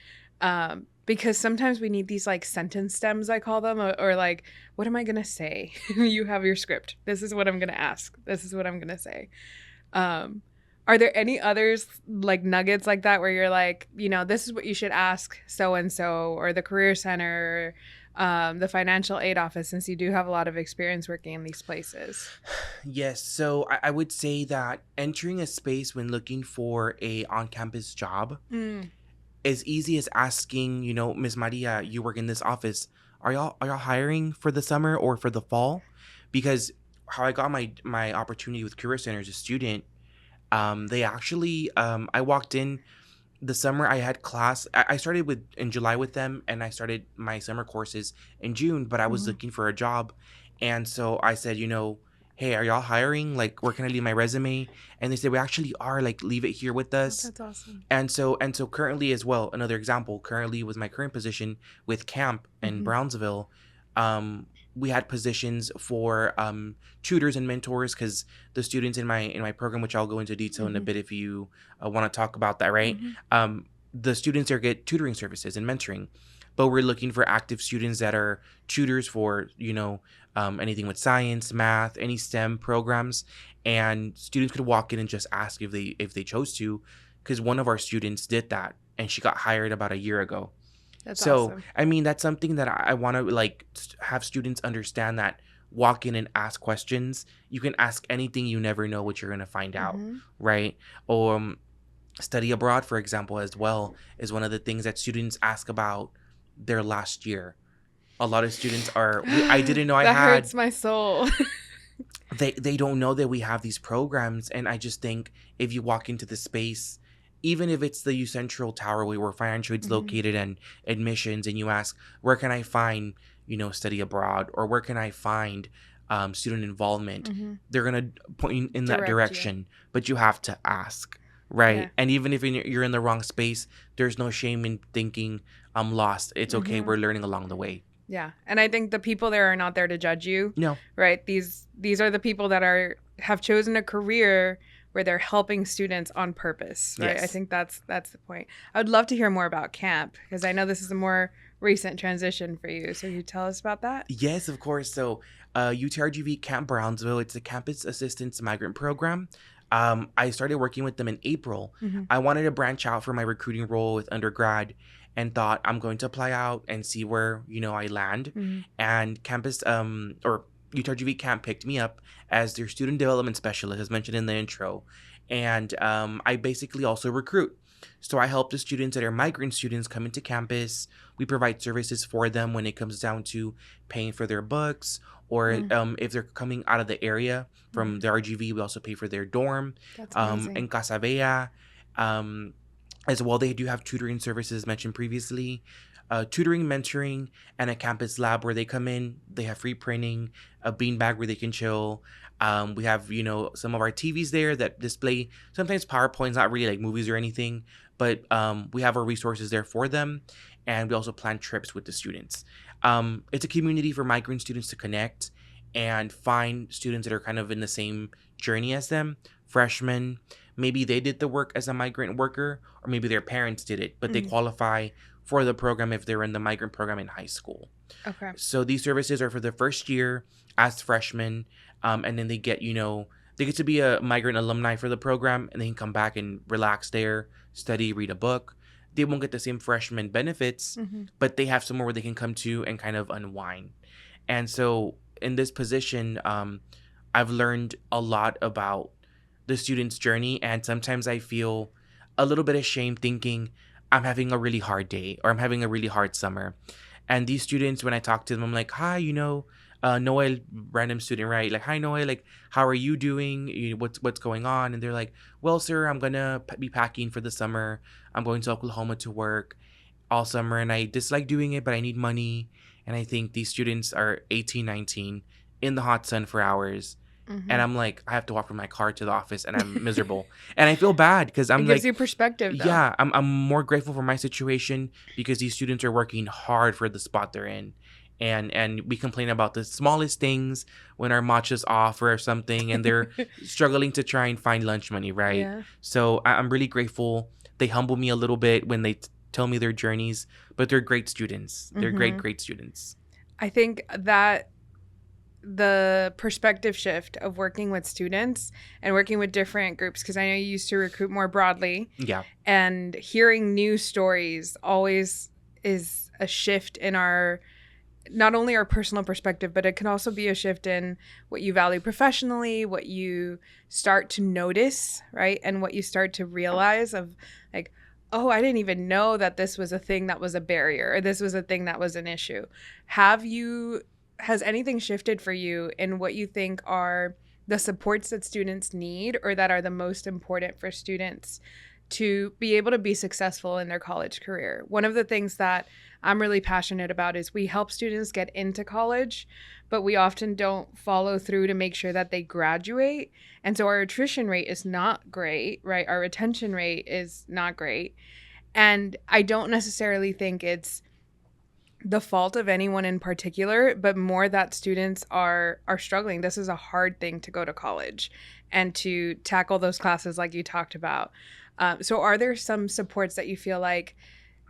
Speaker 2: because sometimes we need these like sentence stems, I call them, or like, what am I going to say? You have your script. This is what I'm going to ask. This is what I'm going to say. Are there any others like nuggets like that where you're like, this is what you should ask so and so, or the career center, the financial aid office, since you do have a lot of experience working in these places?
Speaker 1: Yes, so I would say that entering a space when looking for a on-campus job, as easy as asking, Miss Maria, you work in this office. Are y'all hiring for the summer or for the fall? Because how I got my opportunity with Career Center as a student, they actually I walked in the summer. I had class. I started with in July with them, and I started my summer courses in June. But I was looking for a job, and so I said, hey, are y'all hiring? Like, where can I leave my resume? And they said, we actually are. Like, leave it here with
Speaker 2: Oh,
Speaker 1: us.
Speaker 2: that's awesome.
Speaker 1: And so currently as well, another example. Currently with my current position with Camp in Brownsville, we had positions for tutors and mentors, because the students in my program, which I'll go into detail in a bit if you want to talk about that, right? The students there get tutoring services and mentoring, but we're looking for active students that are tutors for anything with science, math, any STEM programs, and students could walk in and just ask if they chose to, because one of our students did that and she got hired about a year ago.
Speaker 2: That's
Speaker 1: So,
Speaker 2: awesome.
Speaker 1: I mean, that's something that I want to like have students understand, that walk in and ask questions. You can ask anything, you never know what you're going to find out, right? Or study abroad, for example, as well, is one of the things that students ask about their last year. A lot of students I didn't know I
Speaker 2: That
Speaker 1: had.
Speaker 2: hurts my soul.
Speaker 1: They don't know that we have these programs, and I just think if you walk into the space, even if it's the U Central Tower where financial aid's located and admissions, and you ask, where can I find study abroad, or where can I find student involvement, they're gonna point you in that
Speaker 2: Direct you.
Speaker 1: direction. But you have to ask, right?
Speaker 2: Yeah.
Speaker 1: And even if you're in the wrong space, there's no shame in thinking I'm lost. It's okay. We're learning along the way.
Speaker 2: Yeah. And I think the people there are not there to judge you.
Speaker 1: No.
Speaker 2: Right? These are the people that have chosen a career where they're helping students on purpose, right?
Speaker 1: Yes.
Speaker 2: I think that's the point. I would love to hear more about camp, because I know this is a more recent transition for you. So you tell us about that?
Speaker 1: Yes, of course. So UTRGV Camp Brownsville, it's a campus assistance migrant program. I started working with them in April. I wanted to branch out for my recruiting role with undergrad, and thought I'm going to apply out and see where I land. And campus or UTRGV Camp picked me up as their student development specialist, as mentioned in the intro. And I basically also recruit. So I help the students that are migrant students come into campus. We provide services for them when it comes down to paying for their books, or if they're coming out of the area from the RGV, we also pay for their dorm.
Speaker 2: That's amazing.
Speaker 1: In Casa Bella. As well, they do have tutoring services mentioned previously, tutoring, mentoring, and a campus lab where they come in. They have free printing, a beanbag where they can chill. We have, some of our TVs there that display sometimes PowerPoints, not really like movies or anything, but we have our resources there for them. And we also plan trips with the students. It's a community for migrant students to connect and find students that are kind of in the same journey as them, freshmen. Maybe they did the work as a migrant worker, or maybe their parents did it, but they qualify for the program if they're in the migrant program in high school.
Speaker 2: Okay.
Speaker 1: So these services are for the first year as freshmen, and then they get, they get to be a migrant alumni for the program, and they can come back and relax there, study, read a book. They won't get the same freshman benefits, but they have somewhere where they can come to and kind of unwind. And so in this position, I've learned a lot about the student's journey, and sometimes I feel a little bit ashamed thinking I'm having a really hard day or I'm having a really hard summer. And these students, when I talk to them, I'm like, hi, Noel, random student, right? Like, hi, Noel, like, how are you doing? What's going on? And they're like, well, sir, I'm gonna be packing for the summer. I'm going to Oklahoma to work all summer, and I dislike doing it, but I need money. And I think these students are 18, 19 in the hot sun for hours. And I'm like, I have to walk from my car to the office, and I'm miserable. And I feel bad because I'm
Speaker 2: It
Speaker 1: like,
Speaker 2: gives you perspective, though.
Speaker 1: yeah, I'm more grateful for my situation because these students are working hard for the spot they're in. And we complain about the smallest things when our matcha's off or something, and they're struggling to try and find lunch money, right?
Speaker 2: Yeah.
Speaker 1: So I'm really grateful. They humble me a little bit when they tell me their journeys, but they're great students. They're
Speaker 2: Mm-hmm.
Speaker 1: great students.
Speaker 2: I think that the perspective shift of working with students and working with different groups, because I know you used to recruit more broadly,
Speaker 1: Yeah.
Speaker 2: and hearing new stories always is a shift in our, not only our personal perspective, but it can also be a shift in what you value professionally, what you start to notice, right? And what you start to realize of like, oh, I didn't even know that this was a thing that was a barrier, or this was a thing that was an issue. Has anything shifted for you in what you think are the supports that students need, or that are the most important for students to be able to be successful in their college career? One of the things that I'm really passionate about is we help students get into college, but we often don't follow through to make sure that they graduate. And so our attrition rate is not great, right? Our retention rate is not great. And I don't necessarily think it's the fault of anyone in particular, but more that students are struggling. This is a hard thing to go to college and to tackle those classes like you talked about. So are there some supports that you feel like,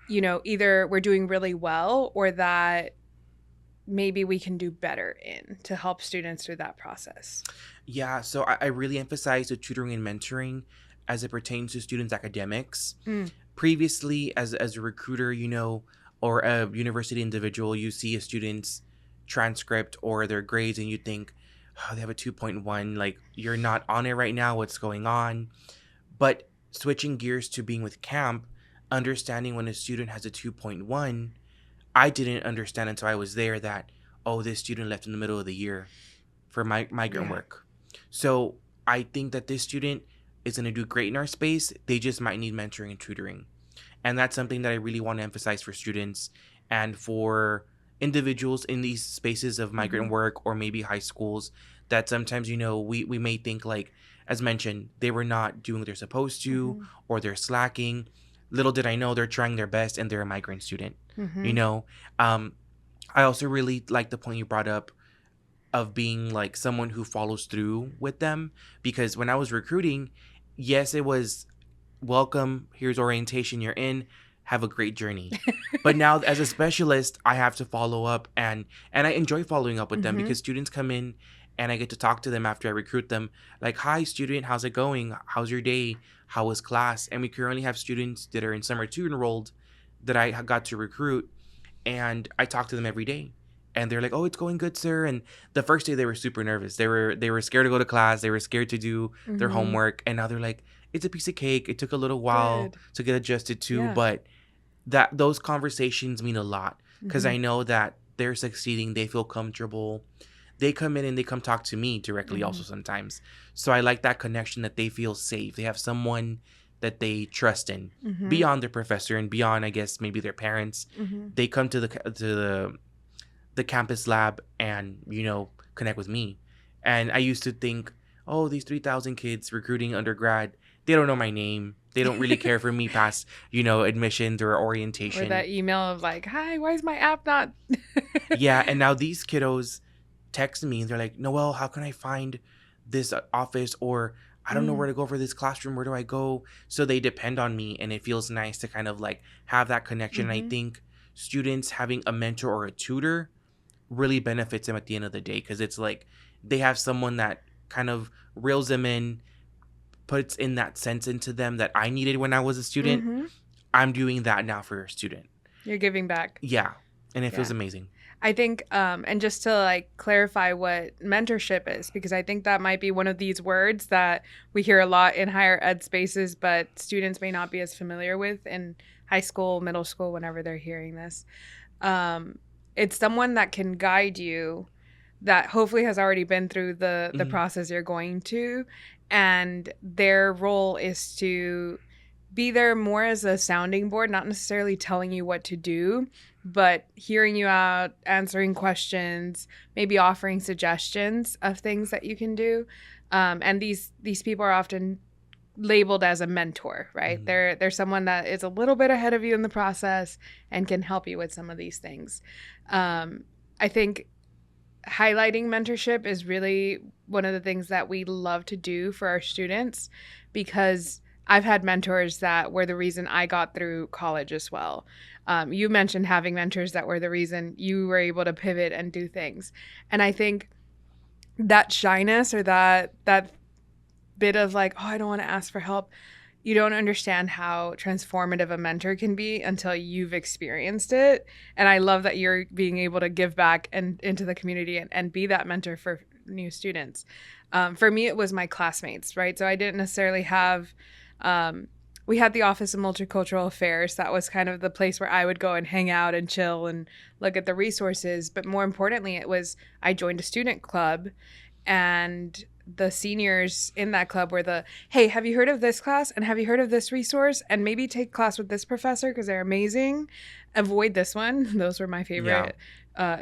Speaker 2: either we're doing really well, or that maybe we can do better in to help students through that process?
Speaker 1: Yeah, so I really emphasize the tutoring and mentoring as it pertains to students' academics.
Speaker 2: Mm.
Speaker 1: Previously, as a recruiter, or a university individual, you see a student's transcript or their grades and you think, oh, they have a 2.1, like, you're not on it right now, what's going on? But switching gears to being with camp, understanding when a student has a 2.1, I didn't understand until I was there that, oh, this student left in the middle of the year for migrant
Speaker 2: Yeah.
Speaker 1: work. So I think that this student is going to do great in our space. They just might need mentoring and tutoring. And that's something that I really want to emphasize for students and for individuals in these spaces of migrant
Speaker 2: Mm-hmm.
Speaker 1: work, or maybe high schools, that sometimes, we may think, like, as mentioned, they were not doing what they're supposed to,
Speaker 2: Mm-hmm.
Speaker 1: or they're slacking. Little did I know they're trying their best and they're a migrant student. You
Speaker 2: Mm-hmm.
Speaker 1: know, um, I also really like the point you brought up of being like someone who follows through with them, because when I was recruiting, yes, it was welcome, here's orientation, you're in, have a great journey. But now as a specialist, I have to follow up, and I enjoy following up with them
Speaker 2: Mm-hmm.
Speaker 1: because students come in and I get to talk to them after I recruit them, like, hi student, how's it going, how's your day, how was class? And we currently have students that are in summer 2 enrolled that I got to recruit, and I talk to them every day. And they're like, "Oh, it's going good, sir." And the first day they were super nervous. They were scared to go to class. They were scared to do their
Speaker 2: Mm-hmm.
Speaker 1: homework. And now they're like, "It's a piece of cake. It took a little while
Speaker 2: Good.
Speaker 1: to get adjusted to,
Speaker 2: Yeah.
Speaker 1: but that those conversations mean a lot because
Speaker 2: Mm-hmm.
Speaker 1: I know that they're succeeding. They feel comfortable. They come in and they come talk to me directly
Speaker 2: Mm-hmm.
Speaker 1: also sometimes. So I like that connection, that they feel safe. They have someone that they trust in
Speaker 2: Mm-hmm.
Speaker 1: beyond their professor and beyond, I guess, maybe their parents.
Speaker 2: Mm-hmm.
Speaker 1: They come to the campus lab and connect with me. And I used to think, oh, these 3,000 kids recruiting undergrad, they don't know my name, they don't really care for me past admissions or
Speaker 2: Or
Speaker 1: orientation.
Speaker 2: that email of like, hi, why is my app not?
Speaker 1: Yeah, and now these kiddos text me and they're like, Noel, how can I find this office? Or I don't know where to go for this classroom, where do I go? So they depend on me, and it feels nice to kind of like have that connection. And I
Speaker 2: Mm-hmm.
Speaker 1: think students having a mentor or a tutor really benefits them at the end of the day, because it's like they have someone that kind of reels them in, puts in that sense into them that I needed when I was a student.
Speaker 2: Mm-hmm.
Speaker 1: I'm doing that now for a student.
Speaker 2: You're giving back.
Speaker 1: Yeah. And it
Speaker 2: Yeah.
Speaker 1: feels amazing.
Speaker 2: I think, and just to like clarify what mentorship is, because I think that might be one of these words that we hear a lot in higher ed spaces, but students may not be as familiar with in high school, middle school, whenever they're hearing this. It's someone that can guide you, that hopefully has already been through the
Speaker 1: Mhm.
Speaker 2: process you're going to, and their role is to be there more as a sounding board, not necessarily telling you what to do, but hearing you out, answering questions, maybe offering suggestions of things that you can do. And these people are often labeled as a mentor, right?
Speaker 1: Mhm.
Speaker 2: They're someone that is a little bit ahead of you in the process and can help you with some of these things. I think highlighting mentorship is really one of the things that we love to do for our students, because I've had mentors that were the reason I got through college as well. You mentioned having mentors that were the reason you were able to pivot and do things. And I think that shyness or that bit of like, oh, I don't want to ask for help, you don't understand how transformative a mentor can be until you've experienced it. And I love that you're being able to give back and into the community and be that mentor for new students. For me, it was my classmates, right? So I didn't necessarily have, we had the Office of Multicultural Affairs. That was kind of the place where I would go and hang out and chill and look at the resources. But more importantly, it was, I joined a student club, and the seniors in that club were the, hey, have you heard of this class? And have you heard of this resource? And maybe take class with this professor because they're amazing. Avoid this one. Those were my favorite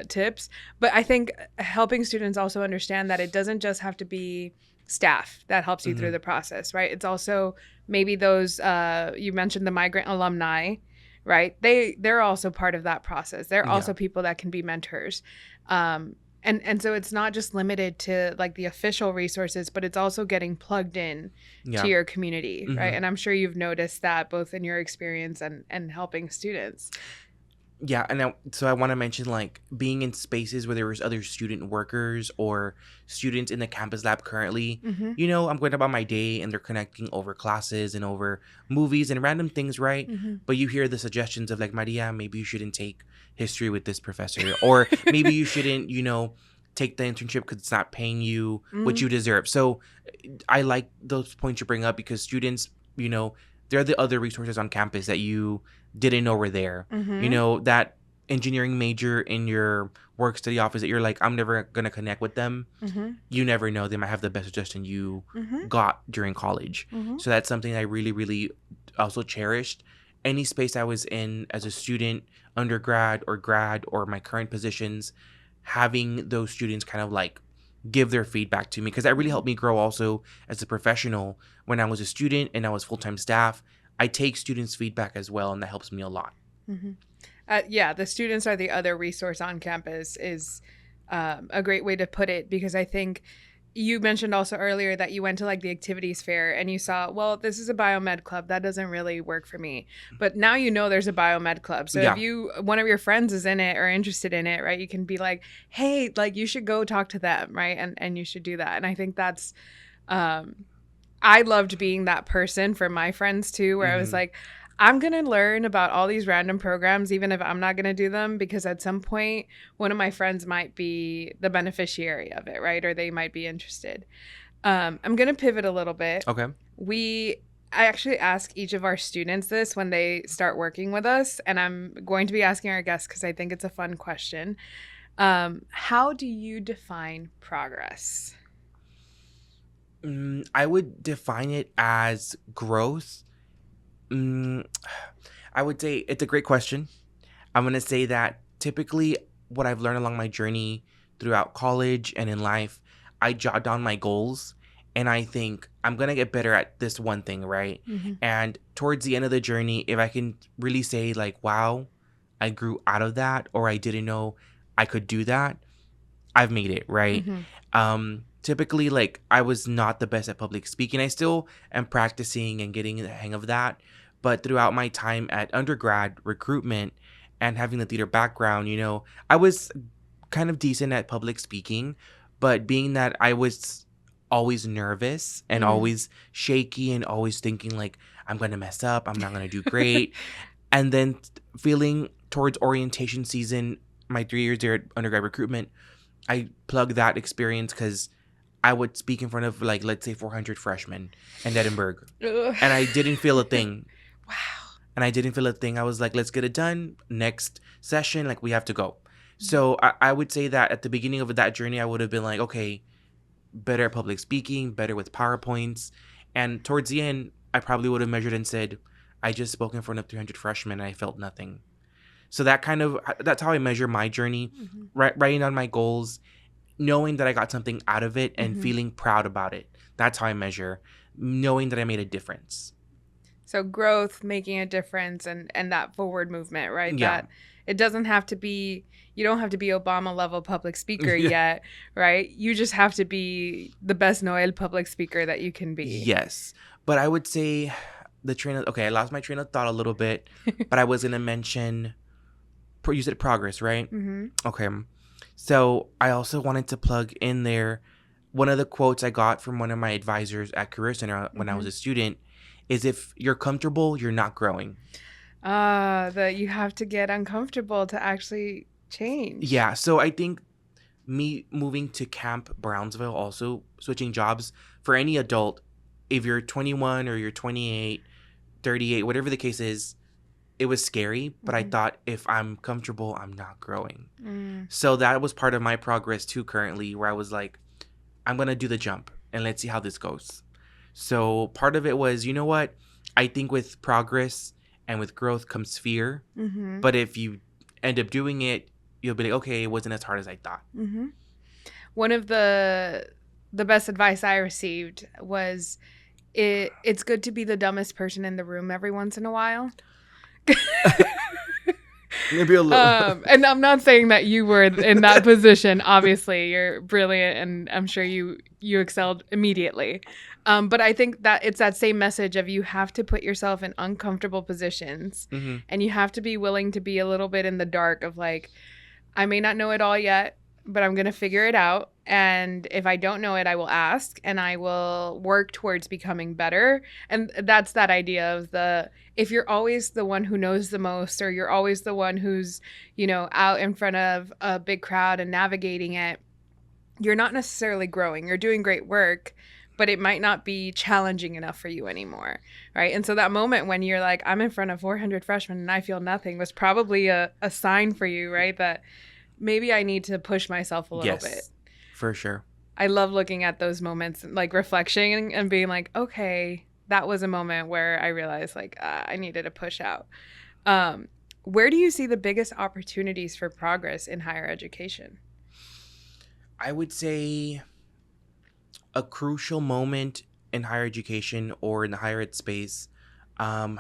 Speaker 2: tips. But I think helping students also understand that it doesn't just have to be staff that helps you through the process, right? It's also maybe those, you mentioned the migrant alumni, right? They're also part of that process. They're also people that can be mentors. And so it's not just limited to like the official resources, but it's also getting plugged in to your community, right? And I'm sure you've noticed that both in your experience and helping students.
Speaker 1: Yeah, and so I want to mention like being in spaces where there was other student workers or students in the campus lab currently. You know, I'm going about my day and they're connecting over classes and over movies and random things, right? But you hear the suggestions of like, Maria, maybe you shouldn't take history with this professor, or maybe you shouldn't, you know, take the internship because it's not paying you what you deserve. So I like those points you bring up because students, you know, they're the other resources on campus that you didn't know were there. You know, that engineering major in your work study office that you're like, I'm never going to connect with them. You never know. They might have the best suggestion you got during college. So that's something I really, really also cherished. Any space I was in as a student, undergrad or grad or my current positions, having those students kind of like give their feedback to me, because that really helped me grow also as a professional. When I was a student and I was full-time staff, I take students' feedback as well, and that helps me a lot.
Speaker 2: Yeah, the students are the other resource on campus is a great way to put it, because I think you mentioned also earlier that you went to like the activities fair and you saw, well, this is a biomed club. That doesn't really work for me. But now you know there's a biomed club. So if one of your friends is in it or interested in it, right, you can be like, hey, like you should go talk to them, right? And you should do that. And I think that's, I loved being that person for my friends too, where I was like, I'm going to learn about all these random programs, even if I'm not going to do them, because at some point, one of my friends might be the beneficiary of it, right? Or they might be interested. I'm going to pivot a little bit.
Speaker 1: Okay.
Speaker 2: I actually ask each of our students this when they start working with us, and I'm going to be asking our guests because I think it's a fun question. How do you define progress?
Speaker 1: I would define it as growth. I would say it's a great question. I'm going to say that typically what I've learned along my journey throughout college and in life, I jot down my goals and I think I'm going to get better at this one thing, right? And towards the end of the journey, if I can really say like, wow, I grew out of that, or I didn't know I could do that, I've made it, right? Typically, like, I was not the best at public speaking. I still am practicing and getting the hang of that. But throughout my time at undergrad recruitment and having the theater background, you know, I was kind of decent at public speaking. But being that I was always nervous and always shaky and always thinking like, I'm going to mess up, I'm not going to do great. And then feeling towards orientation season, my 3 years there at undergrad recruitment, I plugged that experience because I would speak in front of like, let's say 400 freshmen in Edinburgh. And I didn't feel a thing.
Speaker 2: Wow.
Speaker 1: And I didn't feel a thing. I was like, let's get it done. Next session, like we have to go. So I would say that at the beginning of that journey, I would have been like, okay, better at public speaking, better with PowerPoints. And towards the end, I probably would have measured and said, I just spoke in front of 300 freshmen and I felt nothing. So that's how I measure my journey, writing down my goals, knowing that I got something out of it and feeling proud about it. That's how I measure, knowing that I made a difference.
Speaker 2: So growth, making a difference, and that forward movement, right?
Speaker 1: Yeah.
Speaker 2: That it doesn't have to be, you don't have to be Obama level public speaker yet, right? You just have to be the best Noel public speaker that you can be.
Speaker 1: Yes. But I would say I lost my train of thought a little bit, but I was going to mention, you said progress, right?
Speaker 2: Mm-hmm.
Speaker 1: Okay. So I also wanted to plug in there one of the quotes I got from one of my advisors at Career Center when I was a student is, if you're comfortable, you're not growing.
Speaker 2: That you have to get uncomfortable to actually change.
Speaker 1: Yeah. So I think me moving to Camp Brownsville, also switching jobs for any adult, if you're 21 or you're 28, 38, whatever the case is, it was scary, but I thought, if I'm comfortable, I'm not growing. So that was part of my progress too currently, where I was like, I'm going to do the jump and let's see how this goes. So part of it was, you know what? I think with progress and with growth comes fear.
Speaker 2: Mm-hmm.
Speaker 1: But if you end up doing it, you'll be like, okay, it wasn't as hard as I thought.
Speaker 2: Mm-hmm. One of the best advice I received was, it's good to be the dumbest person in the room every once in a while.
Speaker 1: Maybe a little.
Speaker 2: And I'm not saying that you were in that position. Obviously, you're brilliant, and I'm sure you excelled immediately. But I think that it's that same message of, you have to put yourself in uncomfortable positions, and you have to be willing to be a little bit in the dark of like, I may not know it all yet, but I'm going to figure it out. And if I don't know it, I will ask, and I will work towards becoming better. And that's that idea of if you're always the one who knows the most, or you're always the one who's, out in front of a big crowd and navigating it, you're not necessarily growing. You're doing great work, but it might not be challenging enough for you anymore, right? And so that moment when you're like, I'm in front of 400 freshmen and I feel nothing, was probably a sign for you, right? That maybe I need to push myself a little bit.
Speaker 1: For sure.
Speaker 2: I love looking at those moments, like reflection and being like, okay, that was a moment where I realized like I needed to push out. Where do you see the biggest opportunities for progress in higher education?
Speaker 1: I would say a crucial moment in higher education or in the higher ed space. I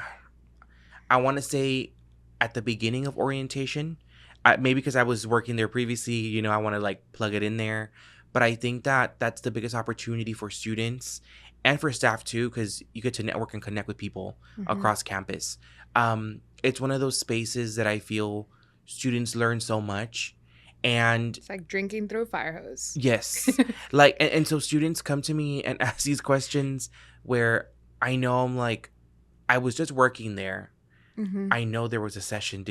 Speaker 1: want to say at the beginning of orientation, maybe because I was working there previously, I want to like plug it in there. But I think that that's the biggest opportunity for students and for staff too, because you get to network and connect with people across campus. It's one of those spaces that I feel students learn so much. And
Speaker 2: it's like drinking through a fire hose.
Speaker 1: Yes. Like, and so students come to me and ask these questions where I know I'm like, I was just working there. I know there was a session.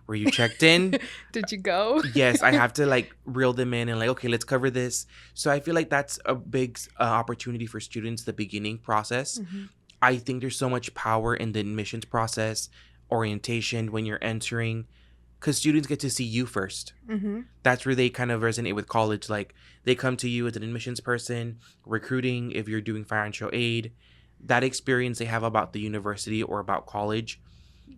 Speaker 1: Were you checked in?
Speaker 2: Did you go?
Speaker 1: Yes, I have to like reel them in and like, okay, let's cover this. So I feel like that's a big opportunity for students, the beginning process. I think there's so much power in the admissions process, orientation, when you're entering, because students get to see you first. That's where they kind of resonate with college. Like, they come to you as an admissions person, recruiting, if you're doing financial aid. That experience they have about the university or about college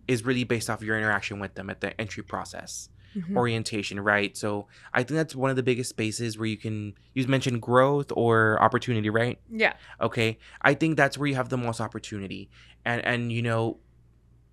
Speaker 1: is really based off of your interaction with them at the entry process. Orientation, right? So I think that's one of the biggest spaces where you mentioned growth or opportunity, right?
Speaker 2: Yeah.
Speaker 1: Okay. I think that's where you have the most opportunity. And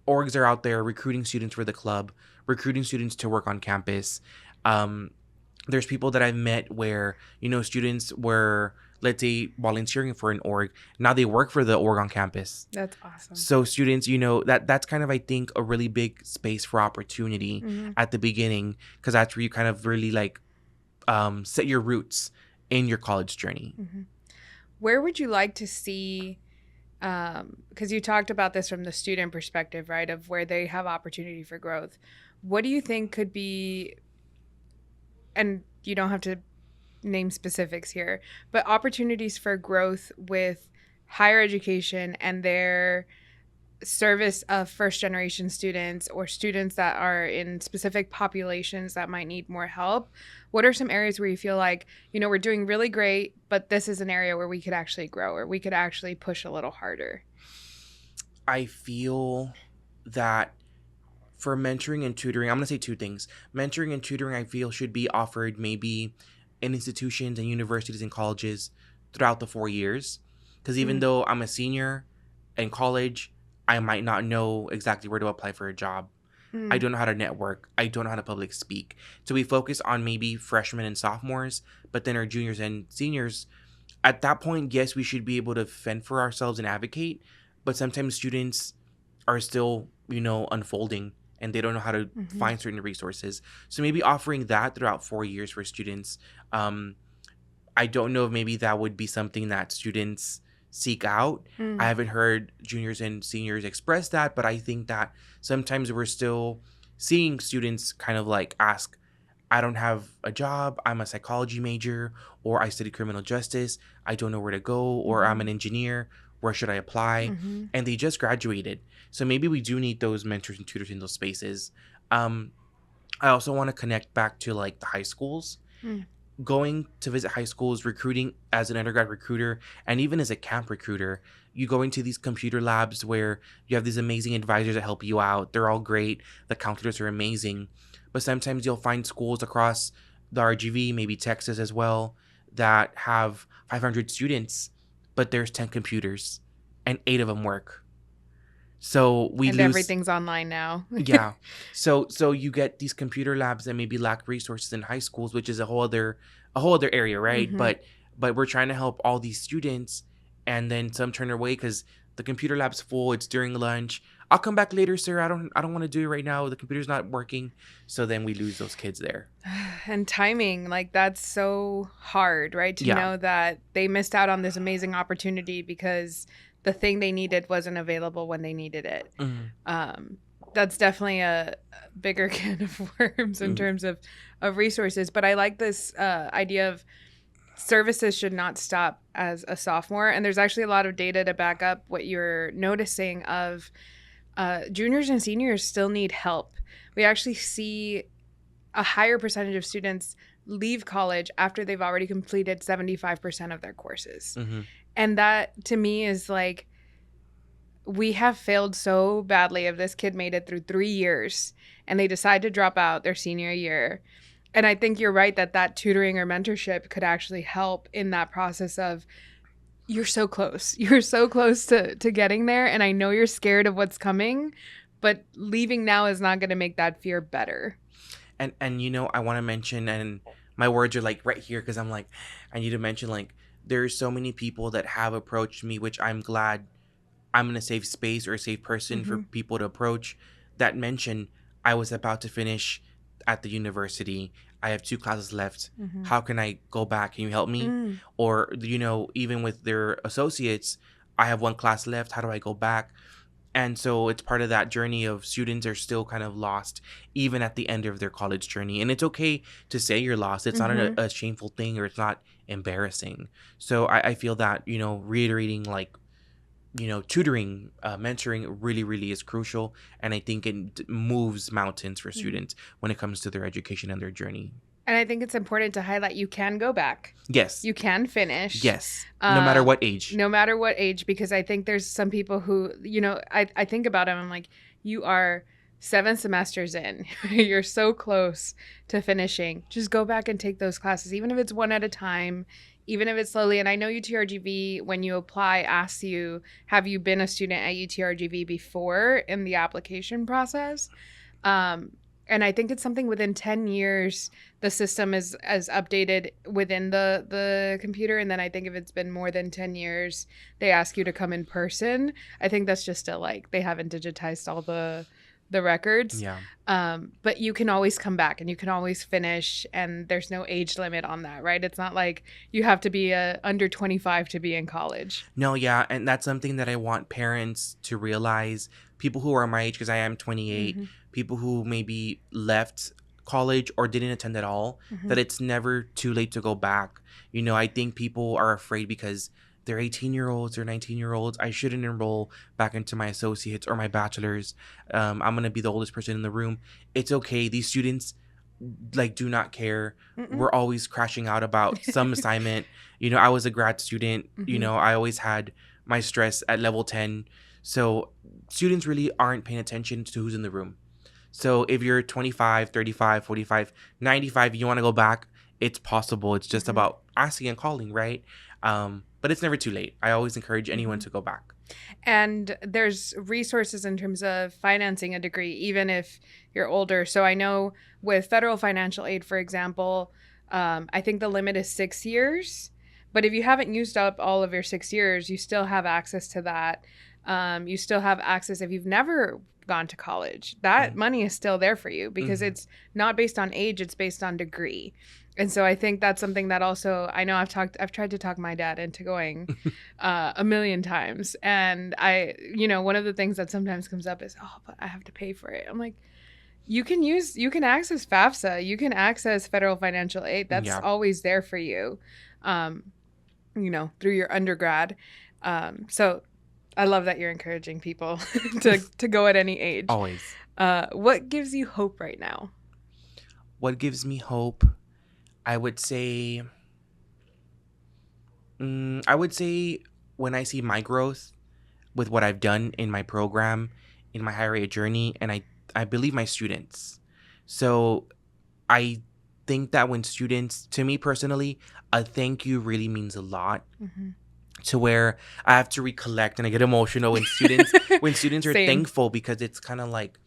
Speaker 1: orgs are out there recruiting students for the club, recruiting students to work on campus. There's people that I've met where, students were, let's say, volunteering for an org. Now they work for the org on campus.
Speaker 2: That's awesome.
Speaker 1: So students, that's kind of, I think, a really big space for opportunity at the beginning, because that's where you kind of really like set your roots in your college journey.
Speaker 2: Where would you like to see, because you talked about this from the student perspective, right, of where they have opportunity for growth. What do you think could be, and you don't have to name specifics here, but opportunities for growth with higher education and their service of first generation students or students that are in specific populations that might need more help? What are some areas where you feel like, we're doing really great, but this is an area where we could actually grow, or we could actually push a little harder?
Speaker 1: I feel that for mentoring and tutoring, I'm going to say two things. Mentoring and tutoring, I feel, should be offered maybe in institutions and universities and colleges throughout the 4 years. Because even though I'm a senior in college, I might not know exactly where to apply for a job. I don't know how to network. I don't know how to public speak. So we focus on maybe freshmen and sophomores, but then our juniors and seniors, at that point, yes, we should be able to fend for ourselves and advocate. but sometimes students are still, unfolding, and they don't know how to find certain resources. So maybe offering that throughout 4 years for students. I don't know if maybe that would be something that students seek out. I haven't heard juniors and seniors express that, but I think that sometimes we're still seeing students kind of like ask, I don't have a job, I'm a psychology major, or I study criminal justice, I don't know where to go, or I'm an engineer, where should I apply? And they just graduated. So maybe we do need those mentors and tutors in those spaces. I also want to connect back to like the high schools. Going to visit high schools, recruiting as an undergrad recruiter, and even as a camp recruiter, you go into these computer labs where you have these amazing advisors that help you out. They're all great. The counselors are amazing. But sometimes you'll find schools across the RGV, maybe Texas as well, that have 500 students, but there's 10 computers and 8 of them work. So we lose
Speaker 2: everything's online now.
Speaker 1: Yeah. So you get these computer labs that maybe lack resources in high schools, which is a whole other area, right? But we're trying to help all these students, and then some turn away because the computer lab's full. It's during lunch. I'll come back later, sir. I don't want to do it right now. The computer's not working. So then we lose those kids there.
Speaker 2: And timing, like that's so hard, right? To know that they missed out on this amazing opportunity because the thing they needed wasn't available when they needed it. That's definitely a bigger can of worms in terms of resources. But I like this idea of services should not stop as a sophomore. And there's actually a lot of data to back up what you're noticing of juniors and seniors still need help. We actually see a higher percentage of students leave college after they've already completed 75% of their courses. And that, to me, is like, we have failed so badly if this kid made it through 3 years and they decide to drop out their senior year. And I think you're right that tutoring or mentorship could actually help in that process of, you're so close. You're so close to getting there. And I know you're scared of what's coming, but leaving now is not going to make that fear better.
Speaker 1: And I want to mention, and my words are like right here because I'm like, I need to mention, like, there's so many people that have approached me, which I'm glad I'm in a safe space or a safe person for people to approach, that mention, I was about to finish at the university. I have 2 classes left. How can I go back? Can you help me? Or, even with their associates, I have 1 class left. How do I go back? And so it's part of that journey of students are still kind of lost, even at the end of their college journey. And it's okay to say you're lost. It's not a shameful thing, or it's not embarrassing. So I feel that, reiterating, like, tutoring, mentoring really, really is crucial. And I think it moves mountains for students when it comes to their education and their journey.
Speaker 2: And I think it's important to highlight you can go back.
Speaker 1: Yes.
Speaker 2: You can finish.
Speaker 1: Yes. No matter what age.
Speaker 2: No matter what age, because I think there's some people who, I think about them, I'm like, you are 7 semesters in. You're so close to finishing. Just go back and take those classes, even if it's one at a time, even if it's slowly. And I know UTRGV, when you apply, asks you, have you been a student at UTRGV before in the application process? And I think it's something within 10 years, the system is as updated within the computer. And then I think if it's been more than 10 years, they ask you to come in person. I think that's just they haven't digitized all the records.
Speaker 1: Yeah.
Speaker 2: But you can always come back and you can always finish, and there's no age limit on that, right? It's not like you have to be under 25 to be in college.
Speaker 1: No, yeah. And that's something that I want parents to realize, people who are my age, because I am 28, people who maybe left college or didn't attend at all, that it's never too late to go back. I think people are afraid because they're 18-year-olds or 19-year-olds. I shouldn't enroll back into my associates or my bachelor's. I'm going to be the oldest person in the room. It's okay. These students, do not care. We're always crashing out about some assignment. I was a grad student. I always had my stress at level 10. So students really aren't paying attention to who's in the room. So if you're 25, 35, 45, 95, you want to go back, it's possible. It's just about asking and calling, right? But it's never too late. I always encourage anyone to go back.
Speaker 2: And there's resources in terms of financing a degree, even if you're older. So I know with federal financial aid, for example, I think the limit is 6 years. But if you haven't used up all of your 6 years, you still have access to that. You still have access if you've never gone to college. That money is still there for you because it's not based on age, it's based on degree. And so I think that's something that also, I know I've tried to talk my dad into going a million times. And one of the things that sometimes comes up is, oh, but I have to pay for it. I'm like, you can access FAFSA, you can access federal financial aid. That's always there for you, through your undergrad. So I love that you're encouraging people to go at any age.
Speaker 1: Always.
Speaker 2: What gives you hope right now?
Speaker 1: What gives me hope? I would say when I see my growth with what I've done in my program, in my higher ed journey, and I believe my students. So I think that when students, to me personally, a thank you really means a lot. To where I have to recollect and I get emotional when students are thankful, because it's kind of like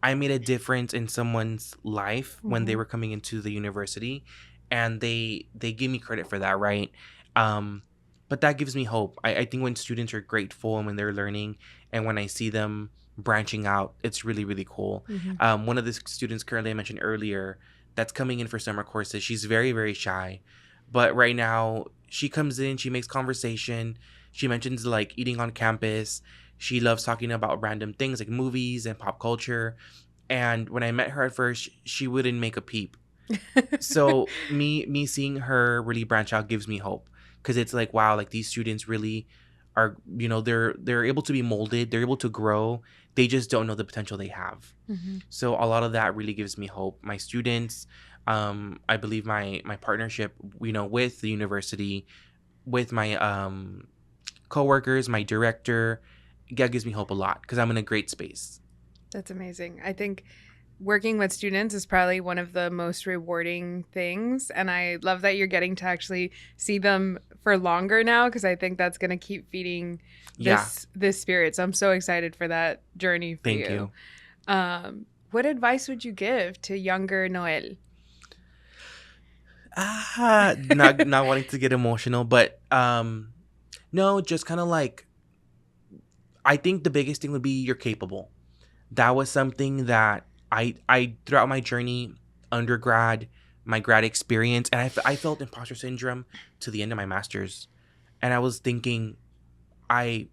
Speaker 1: I made a difference in someone's life when they were coming into the university, and they give me credit for that, right? But that gives me hope. I think when students are grateful and when they're learning, and when I see them branching out, it's really, really cool. One of the students currently I mentioned earlier that's coming in for summer courses, she's very, very shy. But right now, she comes in, she makes conversation. She mentions like eating on campus. She loves talking about random things like movies and pop culture. And when I met her at first, she wouldn't make a peep. So me seeing her really branch out gives me hope, because it's like, wow, like these students really are, they're able to be molded. They're able to grow. They just don't know the potential they have. So a lot of that really gives me hope. My students, I believe my partnership, with the university, with my coworkers, my director, that gives me hope a lot, because I'm in a great space.
Speaker 2: That's amazing. I think working with students is probably one of the most rewarding things. And I love that you're getting to actually see them for longer now, because I think that's going to keep feeding this spirit. So I'm so excited for that journey for you. Thank you. What advice would you give to younger Noel?
Speaker 1: Not wanting to get emotional, but no, just kind of like, I think the biggest thing would be you're capable. That was something that I throughout my journey, undergrad, my grad experience, and I felt imposter syndrome to the end of my master's, and I was thinking, I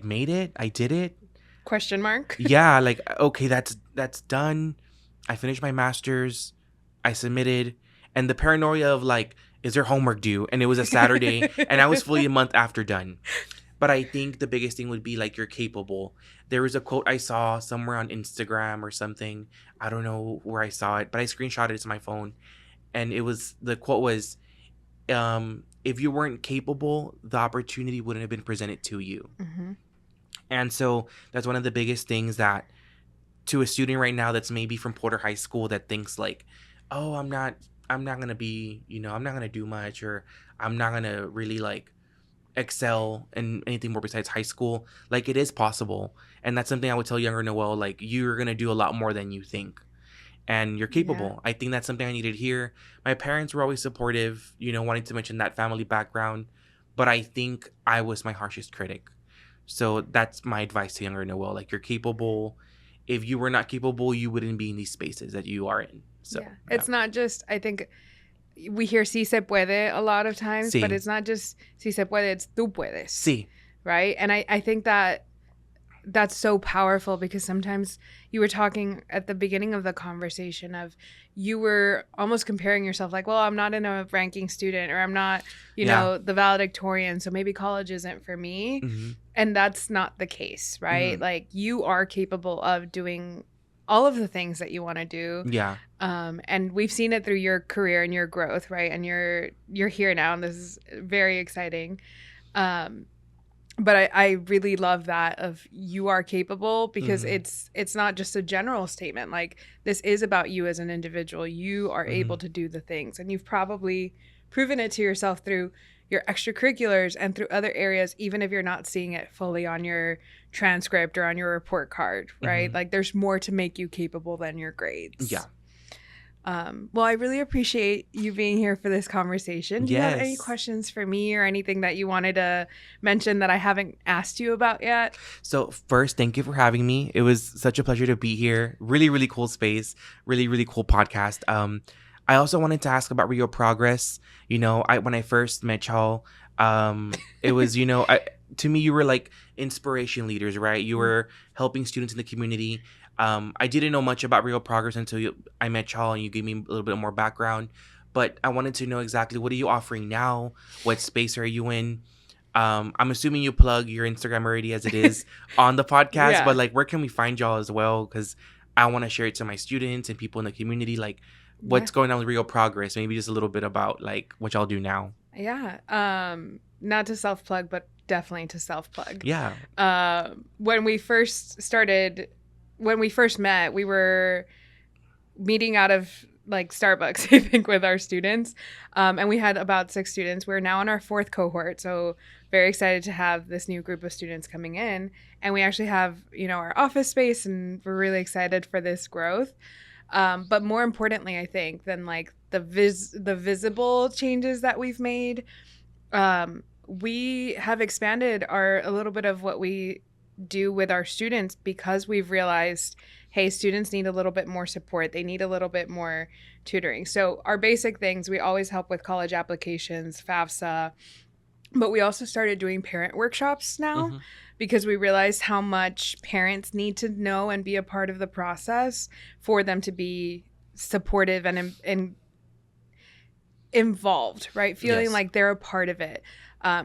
Speaker 1: made it, I did it.
Speaker 2: Question mark.
Speaker 1: Yeah, like, okay, that's done. I finished my master's, I submitted, and the paranoia of like, is there homework due? And it was a Saturday, and I was fully a month after done. But I think the biggest thing would be like, you're capable. There was a quote I saw somewhere on Instagram or something. I don't know where I saw it, but I screenshotted it to my phone. And the quote was, if you weren't capable, the opportunity wouldn't have been presented to you. And so that's one of the biggest things that, to a student right now that's maybe from Porter High School, that thinks like, oh, I'm not going to be, I'm not going to do much, or I'm not going to really like excel in anything more besides high school. Like, it is possible. And that's something I would tell younger Noel, like, you're going to do a lot more than you think, and you're capable. I think that's something I needed here. My parents were always supportive, wanting to mention that family background, but I think I was my harshest critic. So that's my advice to younger Noel, like, you're capable. If you were not capable, you wouldn't be in these spaces that you are in. So
Speaker 2: it's not just, I think we hear si se puede a lot of times, but it's not just si se puede, it's tú puedes.
Speaker 1: Sí.
Speaker 2: Right? And I think that's so powerful, because sometimes you were talking at the beginning of the conversation of, you were almost comparing yourself like, well, I'm not in a ranking student, or I'm not, the valedictorian, so maybe college isn't for me. And that's not the case, right? Like, you are capable of doing all of the things that you want to do.
Speaker 1: Yeah.
Speaker 2: And we've seen it through your career and your growth, right? And you're here now, and this is very exciting. But I really love that of, you are capable, because it's not just a general statement. Like, this is about you as an individual. You are able to do the things, and you've probably proven it to yourself through your extracurriculars and through other areas, even if you're not seeing it fully on your transcript or on your report card, right? Like, there's more to make you capable than your grades.
Speaker 1: Yeah.
Speaker 2: Well, I really appreciate you being here for this conversation. Do you have any
Speaker 1: Yes.
Speaker 2: questions for me or anything that you wanted to mention that I haven't asked you about yet?
Speaker 1: So first, thank you for having me. It was such a pleasure to be here. Really, really cool space. Really, really cool podcast. I also wanted to ask about RioProgress. When I first met y'all, it was, to me, you were like inspiration leaders, right? You were helping students in the community. I didn't know much about RioProgress until I met y'all and you gave me a little bit more background. But I wanted to know exactly, what are you offering now? What space are you in? I'm assuming you plug your Instagram already as it is on the podcast,
Speaker 2: Yeah.
Speaker 1: but like, where can we find y'all as well? Because I want to share it to my students and people in the community. Like, what's going on with RioProgress? Maybe just a little bit about like what y'all do now.
Speaker 2: Yeah. Not to self plug, but definitely to self plug.
Speaker 1: Yeah.
Speaker 2: When we first met, we were meeting out of like Starbucks, I think, with our students. And we had about 6 students. We're now in our 4th cohort. So very excited to have this new group of students coming in. And we actually have, our office space, and we're really excited for this growth. But more importantly, I think, than like the visible changes that we've made, we have expanded a little bit of what we do with our students, because we've realized, hey, students need a little bit more support. They need a little bit more tutoring. So our basic things, we always help with college applications, FAFSA, but we also started doing parent workshops now, because we realized how much parents need to know and be a part of the process for them to be supportive and involved, right? Feeling like they're a part of it.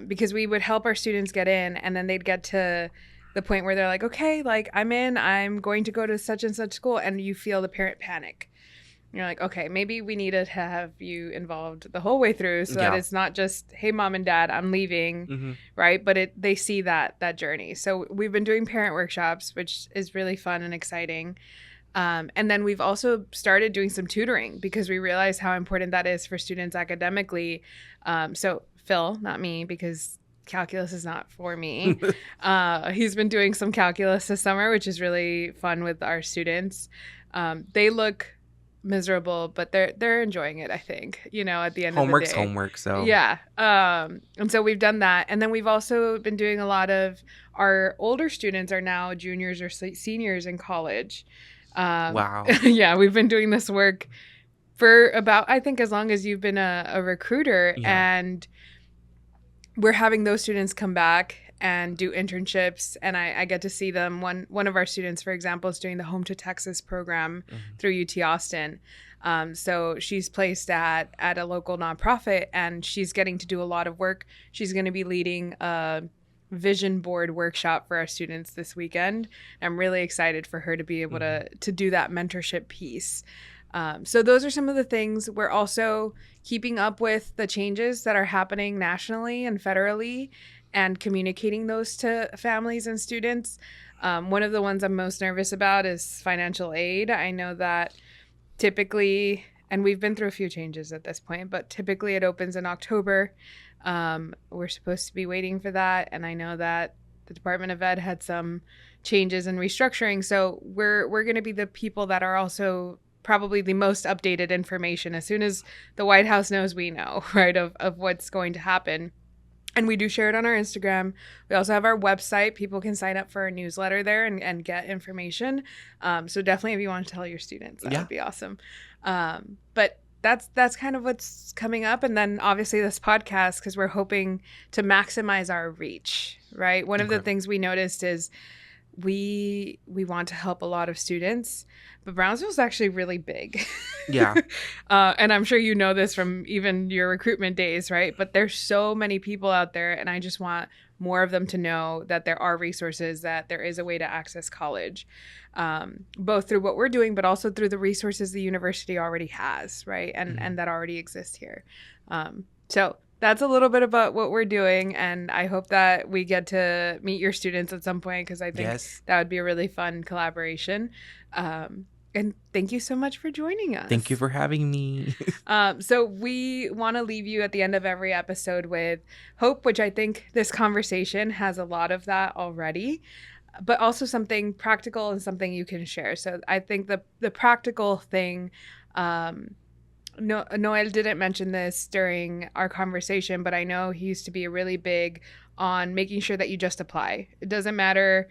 Speaker 2: Because we would help our students get in, and then they'd get to the point where they're like, okay, like I'm in, I'm going to go to such and such school, and you feel the parent panic. You're like, okay, maybe we need to have you involved the whole way through, so that it's not just, hey, mom and dad, I'm leaving, right? But they see that journey. So we've been doing parent workshops, which is really fun and exciting. And then we've also started doing some tutoring, because we realize how important that is for students academically. So Phil, not me, because calculus is not for me. He's been doing some calculus this summer, which is really fun with our students. They look miserable, but they're enjoying it, I think, at the end of the day.
Speaker 1: Homework, so.
Speaker 2: Yeah. And so we've done that. And then we've also been doing a lot of, our older students are now juniors or seniors in college.
Speaker 1: Wow.
Speaker 2: Yeah, we've been doing this work for about, I think, as long as you've been a recruiter.
Speaker 1: Yeah.
Speaker 2: And we're having those students come back and do internships, and I get to see them. One of our students, for example, is doing the Home to Texas program through UT Austin. So she's placed at a local nonprofit, and she's getting to do a lot of work. She's going to be leading a vision board workshop for our students this weekend. I'm really excited for her to be able to do that mentorship piece. So those are some of the things. We're also keeping up with the changes that are happening nationally and federally, and communicating those to families and students. One of the ones I'm most nervous about is financial aid. I know that typically, and we've been through a few changes at this point, but typically it opens in October. We're supposed to be waiting for that. And I know that the Department of Ed had some changes and restructuring. So we're going to be the people that are also probably the most updated information. As soon as the White House knows, we know, right, of what's going to happen. And we do share it on our Instagram. We also have our website. People can sign up for our newsletter there and get information. So definitely, if you want to tell your students, that would be awesome. But that's kind of what's coming up. And then obviously this podcast, because we're hoping to maximize our reach, right? One of the things we noticed is we want to help a lot of students, but Brownsville's actually really big.
Speaker 1: Yeah.
Speaker 2: And I'm sure you know this from even your recruitment days, right? But there's so many people out there, and I just want more of them to know that there are resources, that there is a way to access college, both through what we're doing, but also through the resources the university already has, right? And that already exist here. So that's a little bit about what we're doing, and I hope that we get to meet your students at some point, because I think that would be a really fun collaboration. And thank you so much for joining us.
Speaker 1: Thank you for having me.
Speaker 2: So we want to leave you at the end of every episode with hope, which I think this conversation has a lot of that already, but also something practical and something you can share. So I think the practical thing Noel didn't mention this during our conversation, but I know he used to be really big on making sure that you just apply. It doesn't matter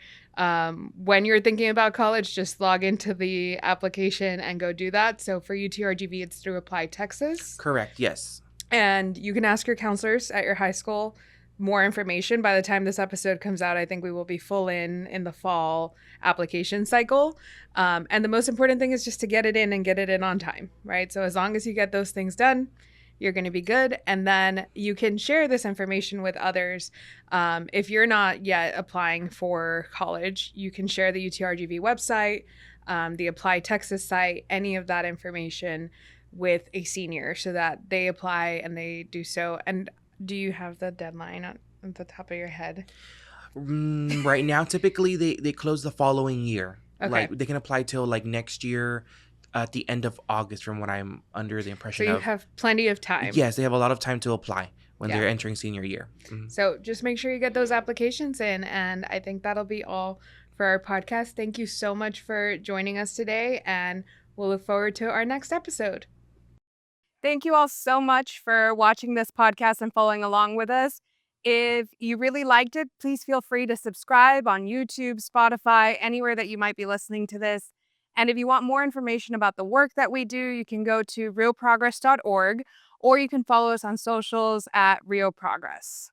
Speaker 2: when you're thinking about college, just log into the application and go do that. So for UTRGV, it's through Apply Texas.
Speaker 1: Correct, yes.
Speaker 2: And you can ask your counselors at your high school more information. By the time this episode comes out, I think we will be full in the fall application cycle. And the most important thing is just to get it in and get it in on time, right? So as long as you get those things done, you're going to be good. And then you can share this information with others. If you're not yet applying for college, you can share the UTRGV website, the Apply Texas site, any of that information with a senior so that they apply and they do so. And do you have the deadline on the top of your head?
Speaker 1: Right now, typically they close the following year.
Speaker 2: Okay.
Speaker 1: Like they can apply till like next year at the end of August, from what I'm under the impression
Speaker 2: So you
Speaker 1: of.
Speaker 2: have plenty of time.
Speaker 1: Yes, they have a lot of time to apply when
Speaker 2: Yeah.
Speaker 1: they're entering senior year. Mhm.
Speaker 2: So just make sure you get those applications in. And I think that'll be all for our podcast. Thank you so much for joining us today. And we'll look forward to our next episode. Thank you all so much for watching this podcast and following along with us. If you really liked it, please feel free to subscribe on YouTube, Spotify, anywhere that you might be listening to this. And if you want more information about the work that we do, you can go to realprogress.org or you can follow us on socials at RioProgress.